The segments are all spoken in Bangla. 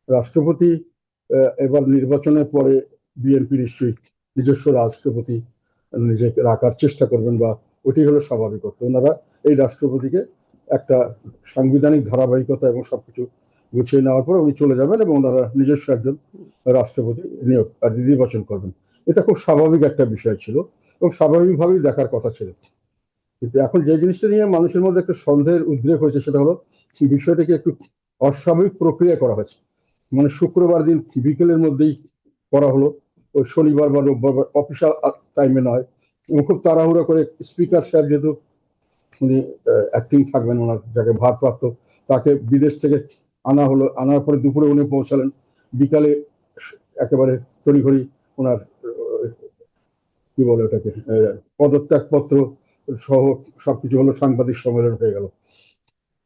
রাষ্ট্রপতি এবার নির্বাচনের পরে বিএনপি নিশ্চয়ই নিজস্ব রাষ্ট্রপতি নিজেকে রাখার চেষ্টা করবেন, বা ওটি হলো স্বাভাবিকতা। ওনারা এই রাষ্ট্রপতিকে একটা সাংবিধানিক ধারাবাহিকতা এবং সবকিছু গুছিয়ে নেওয়ার পর উনি চলে যাবেন এবং ওনারা নিজস্ব একজন রাষ্ট্রপতি নির্বাচন করবেন। এটা খুব স্বাভাবিক একটা বিষয় ছিল এবং স্বাভাবিকভাবেই দেখার কথা ছিল। কিন্তু এখন যে জিনিসটা নিয়ে মানুষের মধ্যে একটা সন্দেহের উদ্রেক হয়েছে সেটা হলো বিষয়টাকে একটু অস্বাভাবিক প্রক্রিয়া করা হয়েছে। মানে শুক্রবার দিন বিকেলের মধ্যেই করা হলো, ওই শনিবার বা রোববার অফিসিয়াল টাইমে নয়, এবং খুব তাড়াহুড়ো করে স্পিকার সাহেব যেহেতু উনি অ্যাক্টিং থাকবেন, ওনার যাকে ভারপ্রাপ্ত, তাকে বিদেশ থেকে আনা হলো। আনার পরে দুপুরে উনি পৌঁছালেন, বিকালে একেবারে তড়িঘড়ি ওনার কি বলে ওটাকে পদত্যাগপত্র সহ সবকিছু হলো, সাংবাদিক সম্মেলন হয়ে গেল।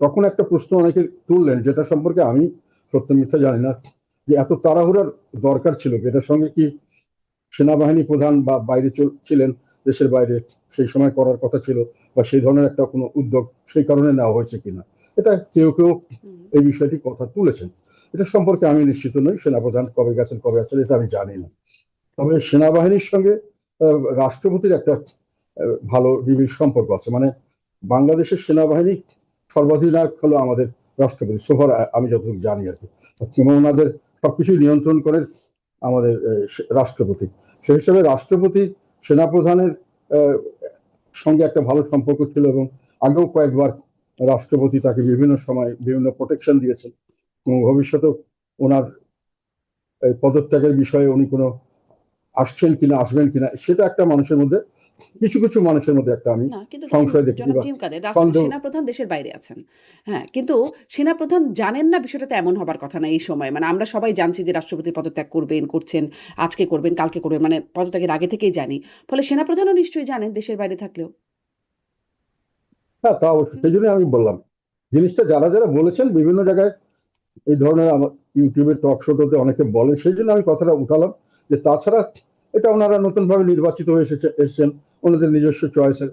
তখন একটা প্রশ্ন অনেকে তুললেন, যেটা সম্পর্কে আমি সত্য মিথ্যা জানি না, যে এত তাড়াহুড়ার দরকার ছিল, এটার সঙ্গে কি সেনাবাহিনী প্রধান বা বাইরে ছিলেন দেশের বাইরে, সেই সময় করার কথা ছিল, বা সেই ধরনের একটা কোনো উদ্যোগ সেই কারণে নেওয়া হয়েছে কিনা, এটা কেউ কেউ এই বিষয়টি কথা তুলেছেন। এটা সম্পর্কে আমি নিশ্চিত নই, সেনাপ্রধান কবে গেছেন কবে আছেন এটা আমি জানি না। তবে সেনাবাহিনীর সঙ্গে রাষ্ট্রপতির একটা ভালো নিবিড় সম্পর্ক আছে। মানে বাংলাদেশের সেনাবাহিনী সর্বাধিনায়ক হলো আমাদের রাষ্ট্রপতি, সোফার আমি যতটুকু জানি আর কি, এবং ওনাদের সবকিছু নিয়ন্ত্রণ করেন আমাদের রাষ্ট্রপতি। সেই হিসাবে রাষ্ট্রপতি সেনাপ্রধানের সঙ্গে একটা ভালো সম্পর্ক ছিল, এবং আগেও কয়েকবার রাষ্ট্রপতি তাকে বিভিন্ন সময় বিভিন্ন প্রোটেকশন দিয়েছেন, এবং ভবিষ্যতেও ওনার পদত্যাগের বিষয়ে উনি কোনো আসছেন কিনা আসবেন কিনা সেটা একটা মানুষের মধ্যে, কিছু কিছু মানুষের মধ্যে একটা আমি না, কিন্তু ধরেন সংশয় দেখেছি জনাব বা টিম কাদের সন্দেহ। সেনাপ্রধান দেশের বাইরে আছেন। হ্যাঁ, কিন্তু সেনাপ্রধান জানেন না বিষয়টা তো এমন হবার কথা না এই সময়। মানে আমরা সবাই জানছি যে রাষ্ট্রপতি পদত্যাগ করবেন, করছেন, আজকে করবেন, কালকে করবেন, মানে পদত্যাগের আগে থেকেই জানি। ফলে সেনাপ্রধানও নিশ্চয়ই জানেন দেশের বাইরে থাকলেও। হ্যাঁ, তা অবশ্যই, হুম, সেই জন্য আমি বললাম জিনিসটা যারা যারা বলেছেন বিভিন্ন জায়গায় এই ধরনের আমার ইউটিউবে টক শোতে অনেকে বলে, সেই জন্য আমি কথাটা উঠালাম। যে তাছাড়া এটা ওনারা নতুন ভাবে নির্বাচিত হয়ে এসেছেন, ওনাদের নিজস্ব চয়েসের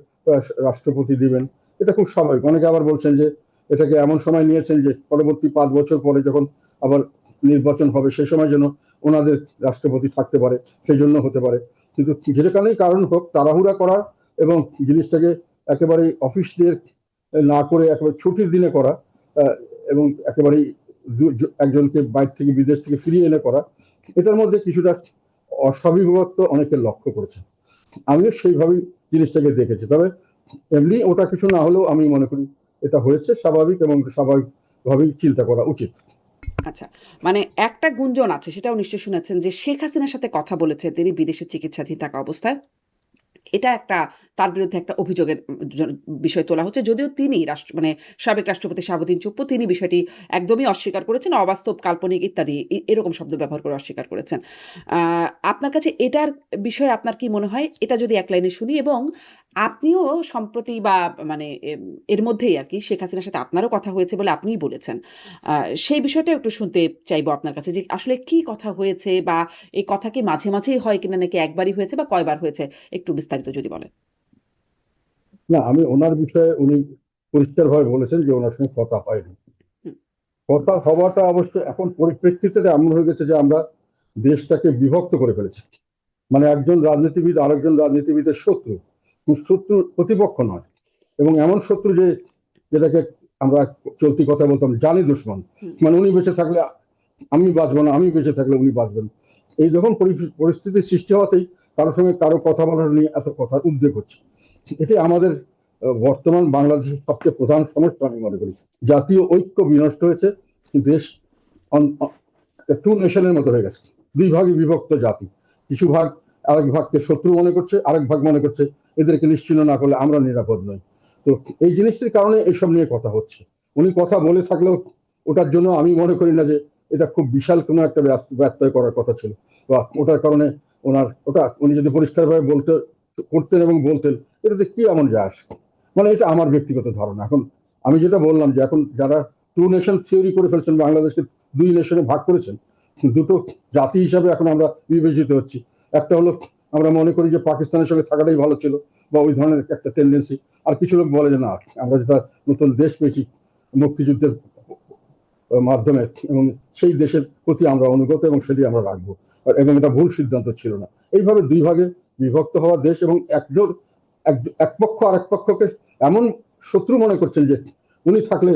রাষ্ট্রপতি দিবেন, এটা খুব স্বাভাবিক। অনেকে আবার বলছেন যে এটাকে এমন সময় নিয়েছেন যে পরবর্তী 5 বছর পরে যখন আবার নির্বাচন হবে সে সময় যেন ওনাদের রাষ্ট্রপতি থাকতে পারে, সেই জন্য হতে পারে। কিন্তু যেখানেই কারণ হোক, তাড়াহুড়া করার এবং জিনিসটাকে একেবারে অফিস দিয়ে না করে একেবারে ছুটির দিনে করা, এবং একেবারেই একজনকে বাইরে থেকে বিদেশ থেকে ফিরিয়ে এনে করা, এটার মধ্যে কিছুটা অস্বাভাবিকত্ব অনেকে লক্ষ্য করেছে। আমিও সেইভাবেই জিনিসটাকে দেখেছি। তবে এমনি ওটা কিছু না হলেও আমি মনে করি এটা হয়েছে স্বাভাবিক, এবং স্বাভাবিকভাবেই চিন্তা করা উচিত। আচ্ছা। মানে একটা গুঞ্জন আছে, সেটাও নিশ্চয়ই শুনেছেন যে শেখ হাসিনার সাথে কথা বলেছেন তিনি বিদেশে চিকিৎসাধীন থাকা অবস্থায়। এটা একটা তার বিরুদ্ধে একটা অভিযোগের বিষয় তোলা হচ্ছে। যদিও তিনি মানে সাবেক রাষ্ট্রপতি শাহাবুদ্দিন চুপ্পু তিনি বিষয়টি একদমই অস্বীকার করেছেন। অবাস্তব, কাল্পনিক ইত্যাদি এরকম শব্দ ব্যবহার করে অস্বীকার করেছেন। আপনার কাছে এটার বিষয়ে আপনার কি মনে হয়? এটা যদি এক লাইনে শুনি, এবং আপনিও সম্প্রতি বা মানে এর মধ্যেই আরকি শেখ হাসিনার সাথে আপনারও কথা হয়েছে বলে আপনিই বলেছেন। সেই বিষয়টাও একটু শুনতে চাইবো আপনার কাছে যে আসলে কি কথা হয়েছে, বা এই কথা কি মাঝে, মাঝেই হয় কিনা, নাকি একবারই হয়েছে বা কয়বার হয়েছে? একটু বিস্তারিত যদি বলেন। না, আমি ওনার বিষয়ে উনি পরিষ্কারভাবে বলেছেন যে ওনার সঙ্গে কথা হয়নি। হুম, কথা হওয়াটা অবশ্য এখন পরিপ্রেক্ষিতে এমন হয়ে গেছে যে আমরা দেশটাকে বিভক্ত করে ফেলেছি। মানে একজন রাজনীতিবিদ আরেকজন রাজনীতিবিদের শত্রু, শত্রু প্রতিপক্ষ নয়, এবং এমন শত্রু যে যেটাকে আমরা চলতি কথা বলতাম জানি দুশ্মন। হুম, মানে উনি বেঁচে থাকলে আমি বাঁচবো না, আমি বেঁচে থাকলে উনি বাঁচবেন, এই যখন পরিস্থিতির সৃষ্টি হওয়াতেই কারোর সঙ্গে কারো কথা বলার নিয়ে এত কথার উদ্বেগ হচ্ছে। এটি আমাদের বর্তমান বাংলাদেশের সবচেয়ে প্রধান সমস্যা আমি মনে করি। জাতীয় ঐক্য বিনষ্ট হয়েছে, দেশ টু নেশনের মতো হয়ে গেছে, দুই ভাগে বিভক্ত জাতি। কিছু ভাগ আরেক ভাগকে শত্রু মনে করছে, আরেক ভাগ মনে করছে এদেরকে নিশ্চিহ্ন না করলে আমরা নিরাপদ নই। তো এই জিনিসটির কারণে এসব নিয়ে কথা হচ্ছে। উনি কথা বলে থাকলেও ওটার জন্য আমি মনে করি না যে এটা খুব বিশাল কোনো একটা ব্যত্যয় করার কথা ছিল, বা ওটার কারণে ওটা উনি যদি পরিষ্কারভাবে বলতে করতেন এবং বলতেন, এটাতে কি এমন যায় আসে। মানে এটা আমার ব্যক্তিগত ধারণা। এখন আমি যেটা বললাম যে এখন যারা টু নেশন থিওরি করে ফেলছেন, বাংলাদেশকে দুই নেশনে ভাগ করেছেন, দুটো জাতি হিসাবে এখন আমরা বিবেচিত হচ্ছি। একটা হলো আমরা মনে করি যে পাকিস্তানের সঙ্গে থাকাটাই ভালো ছিল, বা ওই ধরনের একটা টেন্ডেন্সি। আর কিছু লোক বলে যে না, আমরা যেটা নতুন দেশ পেয়েছি মুক্তিযুদ্ধের মাধ্যমে, এবং সেই দেশের প্রতি আমরা অনুগত এবং সেটি আমরা রাখবো। এবং এটা ভুল সিদ্ধান্ত ছিল না। এইভাবে দুই ভাগে বিভক্ত হওয়া দেশ, এবং এক পক্ষ আরেক পক্ষকে এমন শত্রু মনে করছেন যে উনি থাকলে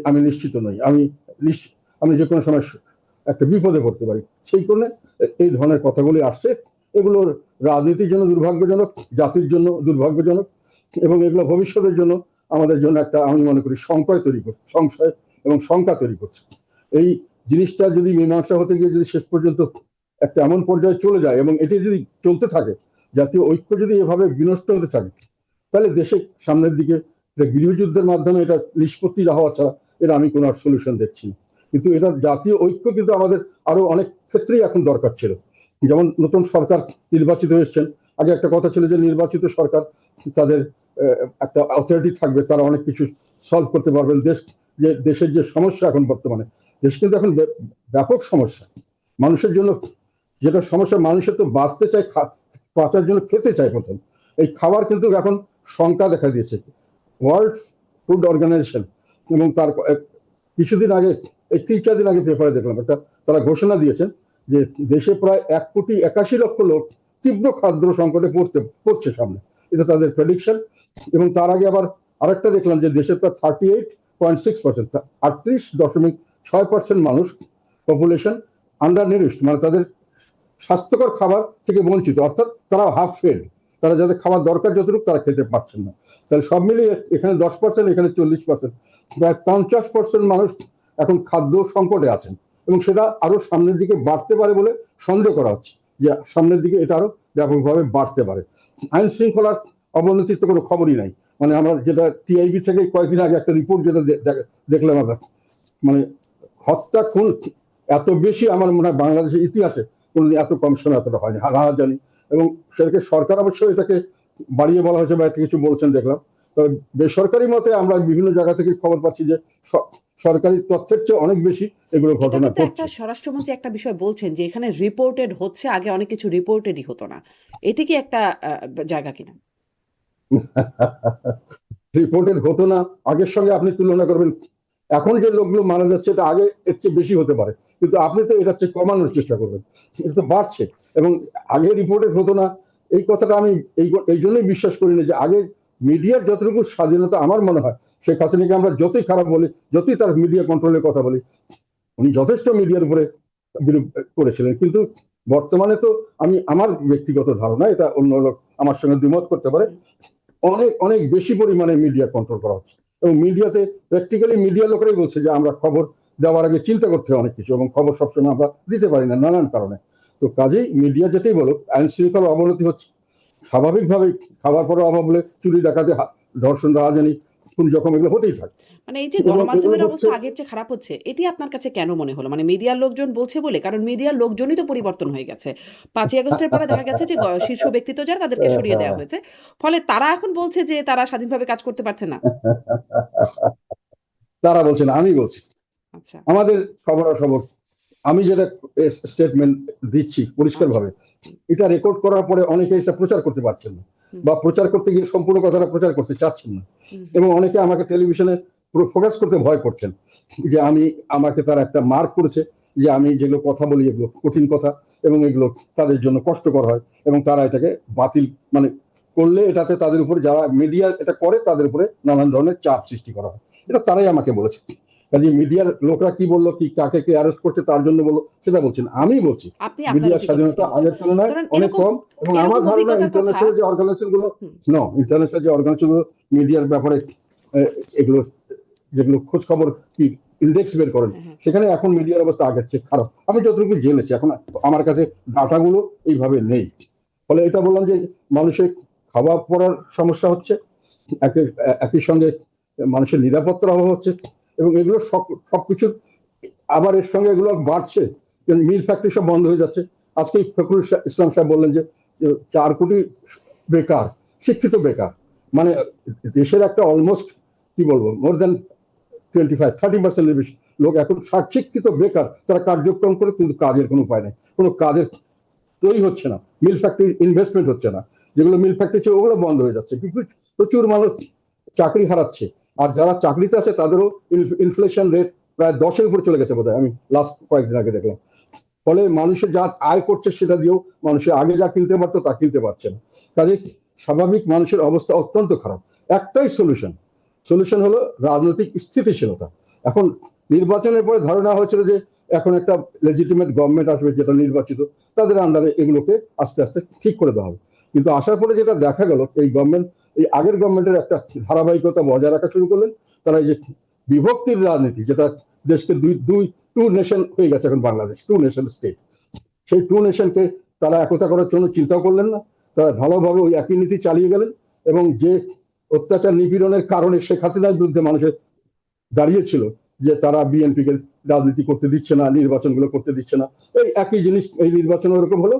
আমি নিশ্চিত নই, আমি যে কোনো সময় একটা বিপদে পড়তে পারি। সেই কারণে এই ধরনের কথাগুলি আসছে। এগুলো রাজনীতির জন্য দুর্ভাগ্যজনক, জাতির জন্য দুর্ভাগ্যজনক, এবং এগুলো ভবিষ্যতের জন্য আমাদের জন্য একটা, আমি মনে করি, সংশয় এবং শঙ্কা তৈরি করছে। এই জিনিসটা যদি মীমাংসা হতে গিয়ে যদি শেষ পর্যন্ত একটা এমন পর্যায়ে চলে যায়, এবং এটি যদি চলতে থাকে, জাতীয় ঐক্য যদি এভাবে বিনষ্ট হতে থাকে, তাহলে দেশে সামনের দিকে গৃহযুদ্ধের মাধ্যমে এটা নিষ্পত্তি হওয়া ছাড়া এর আমি কোনো সলিউশন দেখছি না। কিন্তু এটা জাতীয় ঐক্য কিন্তু আমাদের আরো অনেক ক্ষেত্রেই এখন দরকার ছিল। যেমন নতুন সরকার নির্বাচিত হয়েছেন, আগে একটা কথা ছিল যে নির্বাচিত সরকার তাদের একটা অথরিটি থাকবে, তারা অনেক কিছু সলভ করতে পারবেন। দেশের যে সমস্যা এখন বর্তমানে, দেশ কিন্তু এখন ব্যাপক সমস্যা মানুষের জন্য। যেটা সমস্যা, মানুষের তো বাঁচতে চায়, বাঁচার জন্য খেতে চায় প্রথম। এই খাবার কিন্তু এখন শঙ্কা দেখা দিয়েছে। ওয়ার্ল্ড ফুড অর্গানাইজেশন এবং তার কিছুদিন আগে, এই 3-4 দিন আগে পেপারে দেখলাম একটা, তারা ঘোষণা দিয়েছেন যে দেশে প্রায় 1,81,00,000 লোক তীব্র খাদ্য সংকটে পড়ছে সামনে। এটা তাদের প্রেডিকশন। এবং তার আগে আবার আরেকটা দেখলাম যে দেশের প্রায় 38.6%, 38.6% মানুষ পপুলেশন আন্ডার নিউট্রিশন, মানে তাদের স্বাস্থ্যকর খাবার থেকে বঞ্চিত, অর্থাৎ তারা হাফ ফেড, তারা যাদের খাবার দরকার যতটুকু তারা খেতে পারছেন না। তাহলে সব মিলিয়ে এখানে 10%, এখানে 40%, প্রায় 50% মানুষ এখন খাদ্য সংকটে আছেন, এবং সেটা আরো সামনের দিকে বাড়তে পারে বলে সন্দেহ করা হচ্ছে, যে সামনের দিকে এটা আরো ব্যাপকভাবে বাড়তে পারে। আইন শৃঙ্খলার অবনতির তো কোনো খবরই নাই। মানে আমরা যেটা টিআইবি থেকে কয়েকদিন আগে একটা রিপোর্ট যেটা দেখলাম আমরা, মানে হত্যা খুন এত বেশি আমার মনে হয় বাংলাদেশের ইতিহাসে কোনোদিন এত কম সময় এতটা হয়নি, জানি। এবং সেটাকে সরকার অবশ্য এটাকে বাড়িয়ে বলা হয়েছে বা একটা কিছু বলছেন দেখলাম। তবে বেসরকারি মতে আমরা বিভিন্ন জায়গা থেকে খবর পাচ্ছি যে সরকারি তথ্যের চেয়ে অনেক বেশি এগুলো এটা ঘটনা কিন্তু একটা ঘটছে। স্বরাষ্ট্রমন্ত্রী একটা বিষয় বলছেন যে এখানে রিপোর্টেড হচ্ছে, আগে অনেক কিছু রিপোর্টেডই হতো না। এটি কি একটা জায়গা কিনা? রিপোর্টেড হতো না, আগের সঙ্গে আপনি তুলনা করবেন, এখন যে লোকগুলো মারা যাচ্ছে এটা আগে এর চেয়ে বেশি হতে পারে, কিন্তু আপনি তো এটা চেয়ে কমানোর চেষ্টা নিশ্চয়ই। করবেন। এটা তো বাড়ছে। এবং আগে রিপোর্টেড হতো না, এই কথাটা আমি এই জন্যই বিশ্বাস করি না যে আগে মিডিয়ার যতটুকু স্বাধীনতা, আমার মনে হয় শেখ হাসিনাকে আমরা যতই খারাপ বলি, যতই তার মিডিয়া কন্ট্রোলের কথা বলি, উনি যথেষ্ট মিডিয়ার উপরে বিরূপ করেছিলেন। কিন্তু বর্তমানে তো আমার ব্যক্তিগত ধারণা, এটা অন্য লোক আমার সঙ্গে দ্বিমত করতে পারে, অনেক অনেক বেশি পরিমাণে মিডিয়া কন্ট্রোল করা হচ্ছে। এবং মিডিয়াতে প্র্যাকটিক্যালি মিডিয়া লোকেরাই বলছে যে আমরা খবর দেওয়ার আগে চিন্তা করতে হয় অনেক কিছু, এবং খবর সবসময় আমরা দিতে পারি না নানান কারণে। তো কাজেই মিডিয়া যেটাই বলুক, আইন শৃঙ্খলার অবনতি হচ্ছে স্বাভাবিকভাবেই। খাবার পরের অভাব বলে চুরি ডাকাতি, ধর্ষণ, রাহাজানি, খুন জখম এগুলো হতেই থাকে। মানে এই যে এবং এগুলো গণমাধ্যমের হচ্ছে অবস্থা আগের চেয়ে খারাপ হচ্ছে, এটি আপনার কাছে কেন মনে হলো? মানে মিডিয়ার লোকজন বলছে বলে? কারণ মিডিয়ার লোকজনই তো পরিবর্তন হয়ে গেছে। 5ই আগস্টের পরে দেখা গেছে যে শীর্ষ ব্যক্তিত্ব যারা তাদেরকে সরিয়ে দেওয়া হয়েছে। ফলে তারা এখন বলছে যে তারা স্বাধীনভাবে কাজ করতে পারছে না। তারা বলছেন, আমি বলছি আচ্ছা, আমাদের খবরাখবর, আমি যেটা স্টেটমেন্ট দিচ্ছি পরিষ্কার আচ্ছা। ভাবে, হুম, এটা রেকর্ড করার পরে অনেকে এটা প্রচার করতে পারছেন না, হুম, বা প্রচার করতে গিয়ে সম্পূর্ণ কথাটা প্রচার করতে চাচ্ছেন না। হুম, হুম, এবং অনেকে আমাকে টেলিভিশনে ফোকাস করতে ভয় করছেন, যে আমাকে তারা একটা মার্ক করেছে, যে আমি যেগুলো কথা বলি এগুলো কঠিন কথা, এবং এগুলো তাদের জন্য কষ্টকর হয়, এবং তারা এটাকে বাতিল, মানে করলে এটাতে তাদের উপরে, যারা মিডিয়া এটা করে তাদের উপরে নানান ধরনের চাপ সৃষ্টি করা হয়। এটা তারাই আমাকে বলেছে। কাজে মিডিয়ার লোকরা কি বললো, কি কাকে কে অ্যারেস্ট করছে তার জন্য বললো সেটা বলছেন, আমি বলছি আপনি আপনার মিডিয়ার অভিজ্ঞতা থেকে স্বাধীনতা বলছেন। আগের তুলনায় ধরেন অনেক এরকম কম। এবং আমার এরকম ধারণা অভিজ্ঞতার কথা। ইন্টারন্যাশনাল যে অর্গানাইজেশন গুলো, হুম, ইন্টারন্যাশনাল যে অর্গানাইজেশন গুলো মিডিয়ার ব্যাপারে এগুলো, যেগুলো খোঁজ খবর কি ইন্ডেক্স বের করেন, হ্যাঁ, হ্যাঁ। সেখানে এখন মিডিয়ার অবস্থা আগের চেয়ে খারাপ। আমি যতটুকু জেনেছি, এখন আমার কাছে ডাটাগুলো এইভাবে নেই। ফলে এটা বললাম যে মানুষের খাওয়া পড়ার সমস্যা হচ্ছে, একই একই সঙ্গে মানুষের নিরাপত্তার অভাব হচ্ছে, এবং এগুলো সবকিছু আবার এর সঙ্গে এগুলো বাড়ছে। মিল ফ্যাক্টরি সব বন্ধ হয়ে যাচ্ছে। আজকে ফখরুল ইসলাম সাহেব বললেন যে 4 কোটি বেকার, শিক্ষিত বেকার, মানে দেশের একটা অলমোস্ট, কি বলবো, মোর দেন 25-30% বেশি লোক এখন শিক্ষিত বেকার, তারা কার্যক্রম করে কিন্তু কাজের কোনো উপায় নেই, কোনো কাজের তৈরি হচ্ছে না, মিল ফ্যাক্টরি ইনভেস্টমেন্ট হচ্ছে না, যেগুলো মিল ফ্যাক্টরি ছিল ওগুলো বন্ধ হয়ে যাচ্ছে, প্রচুর মানুষ চাকরি হারাচ্ছে। আর যারা চাকরিতে আছে তাদেরও ইনফ্লেশন রেট প্রায় 10-এর উপরে চলে গেছে বোধহয়, আমি লাস্ট কয়েকদিন আগে দেখলাম। ফলে মানুষের যা আয় করছে সেটা দিয়েও মানুষের আগে যা কিনতে পারতো তা কিনতে পারছে না। কাজে স্বাভাবিক মানুষের অবস্থা অত্যন্ত খারাপ। একটাই সলিউশন, সলিউশন হলো রাজনৈতিক স্থিতিশীলতা। এখন নির্বাচনের পরে ধারণা হয়েছিল যে এখন একটা লেজিটিমেট গভর্নমেন্ট আসবে যেটা নির্বাচিত, তাদের আন্ডারে এগুলোকে আস্তে আস্তে ঠিক করে দেওয়া হবে। কিন্তু আসার পরে যেটা দেখা গেল, এই গভর্নমেন্ট এই আগের গভর্নমেন্টের একটা ধারাবাহিকতা বজায় রাখা শুরু করলেন। তারা এই যে বিভক্তির রাজনীতি, যেটা দেশকে দুই দুই টু নেশন হয়ে গেছে এখন বাংলাদেশ, টু নেশন স্টেট, সেই টু নেশনকে তারা একতা করার জন্য চিন্তাও করলেন না। তারা ভালোভাবে ওই একই নীতি চালিয়ে গেলেন। এবং যে অত্যাচার নিপীড়নের কারণে শেখ হাসিনার বিরুদ্ধে মানুষের দাঁড়িয়েছিল যে তারা বিএনপিকে রাজনীতি করতে দিচ্ছে না, নির্বাচনগুলো করতে দিচ্ছে না, এই একই জিনিস এই নির্বাচন ওরকম হলো।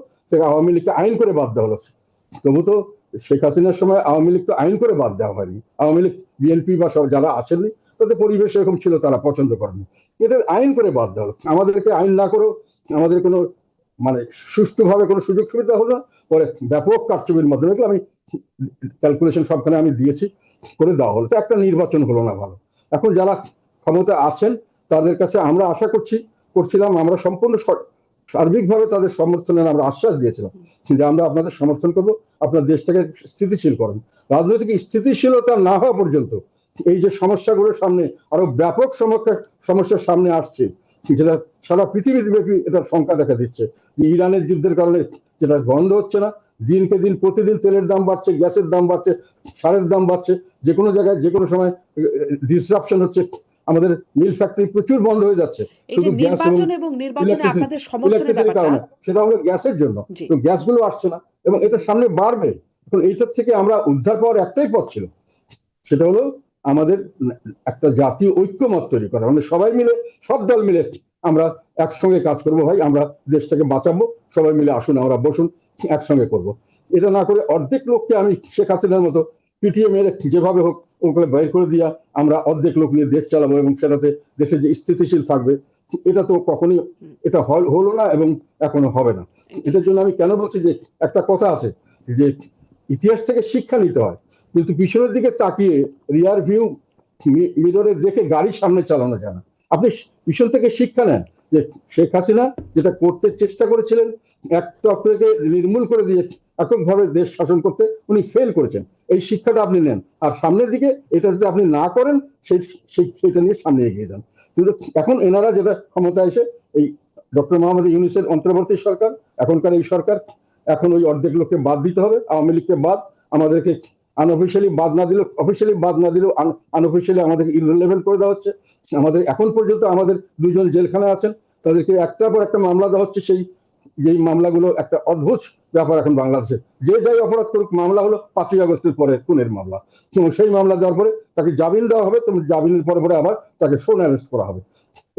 আওয়ামী লীগকে আইন করে বাদ দেওয়া হলো। তবু তো শেখ হাসিনার সময় আওয়ামী লীগ তো আইন করে বাদ দেওয়া হয়নি। আওয়ামী লীগ, বিএনপি বা সব যারা আছেননি, তাদের পরিবেশ এরকম ছিল, তারা পছন্দ করেনি, এটা আইন করে বাদ দেওয়া হলো। আমাদেরকে আইন না করেও আমাদের কোনো মানে সুষ্ঠুভাবে কোনো সুযোগ সুবিধা হলো না। পরে ব্যাপক কারচুপির মাধ্যমে, এগুলো আমি ক্যালকুলেশন সবখানে আমি দিয়েছি, করে দেওয়া হলো। তো একটা নির্বাচন হলো না ভালো। এখন যারা ক্ষমতা আছেন তাদের কাছে আমরা আশা করছিলাম, আমরা সম্পূর্ণ সার্বিকভাবে তাদের সমর্থনের আমরা আশ্বাস দিয়েছিলাম যে আমরা আপনাদের সমর্থন করবো, আপনার দেশটাকে স্থিতিশীল করেন। রাজনৈতিক স্থিতিশীলতা না হওয়া পর্যন্ত এই যে সমস্যাগুলোর সামনে আরো ব্যাপক সমস্যার সামনে আসছে, যেটা সারা পৃথিবীব্যাপী এটা শঙ্কা দেখা দিচ্ছে যে ইরানের যুদ্ধের কারণে যেটা বন্ধ হচ্ছে না, দিনকে দিন প্রতিদিন তেলের দাম বাড়ছে, গ্যাসের দাম বাড়ছে, সারের দাম বাড়ছে, যে কোনো জায়গায় যে কোনো সময় ডিসরাপশন হচ্ছে। আমাদের মিল ফ্যাক্টরি প্রচুর বন্ধ হয়ে যাচ্ছে এই যে শুধু গ্যাস এবং নির্বাচন এবং নির্বাচনে আপনাদের সমর্থনের ইলেকট্রিসিটির ব্যাপারটা, কারণে, সেটা হলো গ্যাসের জন্য। জি তো গ্যাসগুলো আসছে না এবং এটা সামনে বাড়বে। এখন এইটার থেকে আমরা উদ্ধার পাওয়ার একটাই পথ ছিল, সেটা হলো আমাদের একটা জাতীয় ঐক্যমত তৈরি করা, মানে সবাই মিলে, সব দল মিলে আমরা একসঙ্গে কাজ করবো। ভাই আমরা দেশটাকে বাঁচাবো, সবাই মিলে আসুন, আমরা বসুন, একসঙ্গে করব। এটা না করে অর্ধেক লোককে আমি শেখ হাসিনার মতো পিটিএ মেরে যেভাবে হোক ওগুলো বের করে দিয়া আমরা অর্ধেক লোক নিয়ে দেশ চালাবো এবং সেটাতে দেশে যে স্থিতিশীল থাকবে, এটা তো কখনোই এটা হলো না এবং এখনো হবে না। এটার জন্য আমি কেন বলছি যে একটা কথা আছে যে ইতিহাস থেকে শিক্ষা নিতে হয়, কিন্তু পিছনের দিকে তাকিয়ে রিয়ার ভিউ মিররে দেখে গাড়ি সামনে চালানো যায় না। আপনি পিছন থেকে শিক্ষা নেন যে শেখ হাসিনা যেটা করতে চেষ্টা করেছিলেন, এক চক্রকে নির্মূল করে দিয়ে এককভাবে দেশ শাসন করতে উনি ফেল করেছেন, এই শিক্ষাটা আপনি নেন। আর সামনের দিকে এটা যদি আপনি না করেন, সেটা নিয়ে সামনে এগিয়ে যান। কিন্তু এখন এনারা যেটা ক্ষমতা এসে এই ডক্টর মোহাম্মদ ইউনূসের অন্তর্বর্তী সরকার, এখনকার এই সরকার, এখন ওই অর্ধেক লোককে বাদ দিতে হবে, আওয়ামী লীগকে বাদ, আমাদেরকে আনঅফিসিয়ালি বাদ না দিলেও, অফিসিয়ালি বাদ না দিলেও আনঅফিসিয়ালি আমাদেরকে ইররিলেভেন্ট করে দেওয়া হচ্ছে। আমাদের এখন পর্যন্ত আমাদের দুজন জেলখানায় আছেন, তাদেরকে একটার পর একটা মামলা দেওয়া হচ্ছে। যেই মামলাগুলো একটা অদ্ভুত ব্যাপার এখন বাংলাদেশে, যে যাই অপরাধ করুক মামলা হলো 5ই আগস্টের পরে খুনের মামলা, এবং সেই মামলা দেওয়ার পরে তাকে জামিন দেওয়া হবে, তুমি জামিনের পরে পরে আবার তাকে সোন অ্যারেস্ট করা হবে।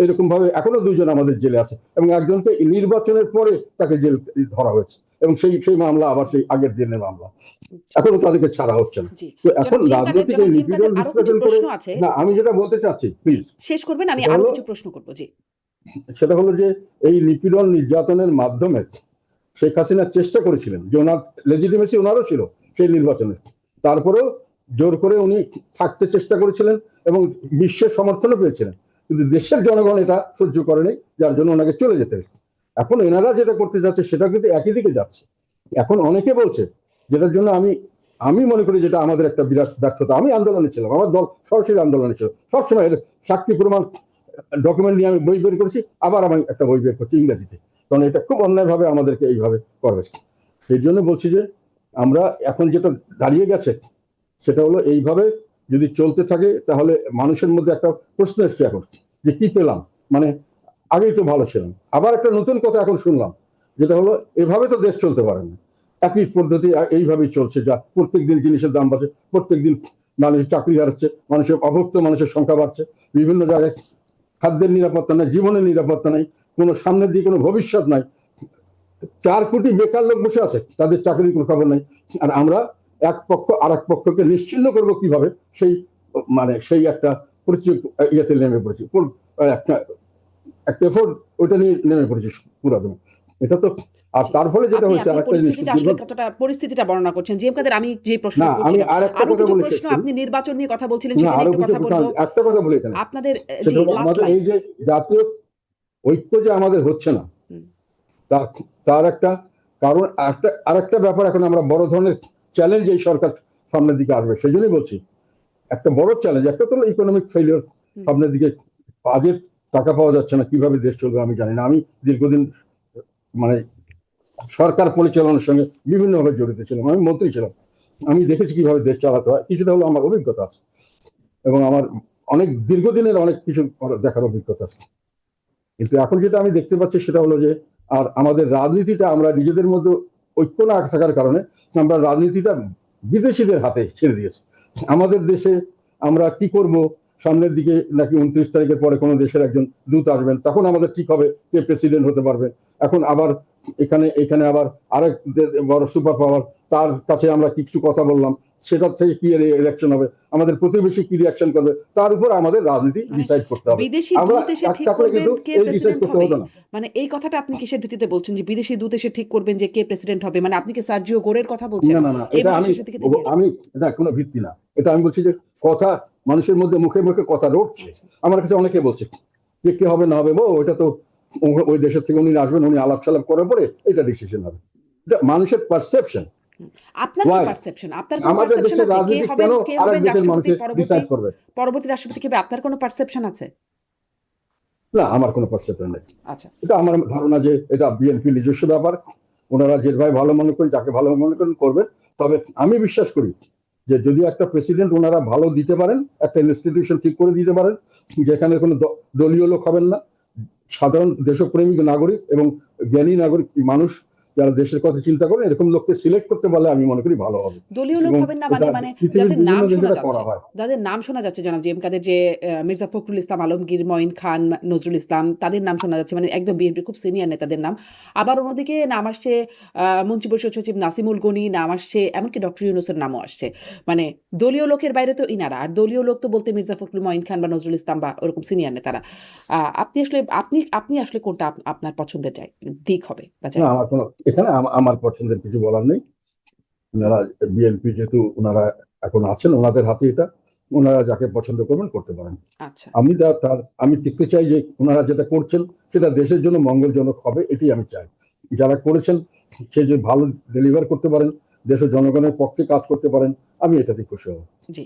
এরকম ভাবে এখনো দুজন আমাদের জেলে আছে এবং একজনকে নির্বাচনের পরে তাকে জেল ধরা হয়েছে এবং সেই মামলা আবার সেই আগের দিনের মামলা, এখনো তাদেরকে ছাড়া হচ্ছে না। জি তো এখন রাজনৈতিক এই জিম কাদের নিপীড়ন আরো কিছু বিশ্লেষণ করে, প্রশ্ন আছে, না আমি যেটা বলতে চাচ্ছি জি প্লিজ, শেষ করবেন, আমি সেটা আরো হলো কিছু প্রশ্ন করবো। জি সেটা হলো যে এই নিপীড়ন নির্যাতনের মাধ্যমে শেখ হাসিনা চেষ্টা করেছিলেন যে ওনার লেজিটিমেসি ওনারও ছিল সেই নির্বাচনে, তারপরেও জোর করে উনি থাকতে চেষ্টা করেছিলেন এবং বিশ্বের সমর্থনও পেয়েছিলেন, কিন্তু দেশের জনগণ এটা সহ্য করেনি, যার জন্য ওনাকে চলে যেতে হয়েছে। এখন এনারা যেটা করতে যাচ্ছে সেটা কিন্তু একই দিকে যাচ্ছে। এখন অনেকে বলছে, যেটার জন্য আমি আমি মনে করি যেটা আমাদের একটা বিরাট ব্যর্থতা। আমি আন্দোলনে ছিলাম, আমার দল সরাসরি আন্দোলনে ছিল, সবসময় এর সাক্ষী প্রমাণ ডকুমেন্ট নিয়ে আমি বই বের করেছি, আবার আমি একটা বই বের করছি ইংরেজিতে, কারণ এটা খুব অন্যায়ভাবে আমাদেরকে এইভাবে করবে। সেই জন্য বলছি যে আমরা এখন যেটা দাঁড়িয়ে গেছে সেটা হলো এইভাবে যদি চলতে থাকে তাহলে মানুষের মধ্যে একটা প্রশ্ন এসছে এখন যে কি পেলাম, মানে আগেই তো ভালো ছিলাম। আবার একটা নতুন কথা এখন শুনলাম, যেটা হলো এভাবে তো দেশ চলতে পারে না, একই পদ্ধতি এইভাবেই চলছে, যা প্রত্যেকদিন জিনিসের দাম বাড়ছে, প্রত্যেকদিন মানুষের চাকরি হারাচ্ছে, মানুষের অভুক্ত মানুষের সংখ্যা বাড়ছে, বিভিন্ন জায়গায় খাদ্যের নিরাপত্তা নাই, জীবনের নিরাপত্তা নাই, কোনো সামনের দিকে কোনো ভবিষ্যৎ নাই। 4 কোটি বেকার লোক বসে আছে, তাদের চাকরির কোনো খবর নাই। আর আমরা এক পক্ষ আর এক পক্ষকে নিশ্চিহ্ন করবো কিভাবে, সেই মানে সেই একটা ইয়েতে নেমে পড়েছি, একটা একটা এফোর্ট ওইটা নিয়ে নেমে পড়েছি পুরাদমে। এটা তো আর জি। তার ফলে যেটা আপনি হয়েছে আপনি আরেকটা জিনিস পরিস্থিতিটা আসলে কতটা পরিস্থিতিটা বর্ণনা করছেন। জি এম কাদের আমি যে প্রশ্নটা না, আমি করছিলাম, আর একটা আরো কথা কিছু বলে শেষ প্রশ্ন করি। আপনি নির্বাচন নিয়ে কথা বলছিলেন না, সেটা নিয়ে আরো একটু কিছু কথা কথা, বলব। একটা কথা বলি এখানে, আপনাদের সেটা জি হলো লাস্ট আমাদের লাইন। এই যে জাতীয় ঐক্য যে আমাদের হচ্ছে না, হুম, তার তার একটা কারণ, আরেকটা ব্যাপার, এখন আমরা বড় ধরনের চ্যালেঞ্জ এই সরকার সামনের দিকে আসবে, সেই জন্যই বলছি একটা বড় চ্যালেঞ্জ। একটা তো ইকোনমিক ফেলিওর হুম। সামনের দিকে, কাজের টাকা পাওয়া যাচ্ছে না, কিভাবে দেশ চলবে আমি জানি না। আমি দীর্ঘদিন মানে সরকার পরিচালনার সঙ্গে বিভিন্নভাবে জড়িত ছিলাম, আমি মন্ত্রী ছিলাম, আমি দেখেছি কিভাবে দেশ চালাতে হয়, কিছুটা হলো আমার অভিজ্ঞতা আছে, এবং আমার অনেক দীর্ঘদিনের অনেক কিছু দেখার অভিজ্ঞতা আছে। কিন্তু এখন যেটা আমি দেখতে পাচ্ছি সেটা হলো যে, আর আমাদের রাজনীতিটা আমরা নিজেদের মধ্যে ঐক্য না থাকার কারণে আমরা রাজনীতিটা বিদেশিদের হাতে ছেড়ে দিয়েছি। আমাদের দেশে আমরা কি করব, সামনের দিকে নাকি 29 তারিখের পরে কোনো দেশের একজন দূত আসবেন, তখন আমাদের ঠিক হবে কে প্রেসিডেন্ট হতে পারবে। এখন আবার এখানে এখানে আবার আরেক বড় সুপার পাওয়ার, তার কাছে আমরা কিছু কথা বললাম, সেটা থেকে কি ইলেকশন হবে, আমাদের প্রতিবেশী কি রিয়াকশন করবে, তার উপর আমাদের রাজনীতি মানে ডিসাইড করতে হবে। বিদেশি আমরা দূত এসে ঠিক একটা করে করবেন কিন্তু কে এই ডিসাইড প্রেসিডেন্ট করতে হবে? হতো না। মানে এই কথাটা আপনি কিসের ভিত্তিতে বলছেন যে বিদেশি দূত এসে ঠিক করবেন যে কে প্রেসিডেন্ট হবে? মানে আপনি কি সার্জিও গোরের কথা বলছেন? না, না, না, এই এটা মাসের আমি শেষের দিকে তিনি আসবেন। আমি এটা কোনো ভিত্তি না। এটা আমি বলছি যে কথা মানুষের মধ্যে মুখে মুখে কথা রটছে। আচ্ছা। আমার কাছে অনেকে বলছে যে কি হবে না হবে, ওটা তো ওই দেশের থেকে উনি আসবেন, উনি আলাপ সালাপ করার পরে এটা ডিসিশন হবে। এটা মানুষের পারসেপশন। হুম। আপনার কি ওয়াই পারসেপশন? আপনার কোনো আমাদের পারসেপশন দেশের আছে? রাজনীতি কেন কে আরেক হবেন দেশের রাষ্ট্রপতি মানুষের পরবর্তী ডিসাইড করবে? পরবর্তী রাষ্ট্রপতি কে হবে? আপনার কোনো পারসেপশন আছে? না, আমার কোনো পারসেপশন নেই। আচ্ছা। এটা আমার ধারণা যে এটা বিএনপি নিজস্ব ব্যাপার, ওনারা যেভাবে ভালো মনে করেন, যাকে ভালো মনে করেন করবেন। তবে আমি বিশ্বাস করি যে যদি একটা প্রেসিডেন্ট ওনারা ভালো দিতে পারেন, একটা ইনস্টিটিউশন ঠিক করে দিতে পারেন, যেখানে কোনো দলীয় লোক হবেন না, সাধারণ দেশপ্রেমিক নাগরিক এবং জ্ঞানী নাগরিক মানুষ যারা দেশের কথা চিন্তা করেন, এরকম লোককে সিলেক্ট করতে পারলে আমি মনে করি ভালো হবে। দলীয় লোক এবং হবেন না এটা মানে পৃথিবীর যাদের বিভিন্ন নাম দেশে শোনা এটা যাচ্ছে, করা হয়। যাদের নাম শোনা যাচ্ছে জনাব জি এম কাদের, যে মির্জা ফখরুল ইসলাম আলমগীর, মঈন খান, নজরুল ইসলাম, তাদের নাম শোনা যাচ্ছে, মানে একদম বিএনপির খুব সিনিয়র নেতাদের নাম। আবার অন্যদিকে নাম আসছে মন্ত্রী পরিষদ সচিব নাসিমুল গনি, নাম আসছে এমনকি ডক্টর ইউনূসের নামও আসছে। মানে দলীয় লোকের বাইরে তো ইনারা, আর দলীয় লোক তো বলতে মির্জা ফখরুল, মঈন খান বা নজরুল ইসলাম বা ওরকম সিনিয়র নেতারা। আপনি আসলে কোনটা আপনার পছন্দের দিক হবে বা না, জায়গা? আমার কোনো এখানে আমার পছন্দের কিছু বলার নেই। ওনারা বিএনপি যেহেতু ওনারা এখন আছেন, ওনাদের হাতে এটা, ওনারা যাকে পছন্দ করবেন করতে পারেন। আচ্ছা। আমি দেখতে চাই যে ওনারা যেটা করছেন সেটা দেশের জন্য মঙ্গলজনক হবে, এটি আমি চাই। যারা করেছেন সে যে ভালো ডেলিভার করতে পারেন, দেশের জনগণের পক্ষে কাজ করতে পারেন, আমি এটাতে খুশি হব। জি।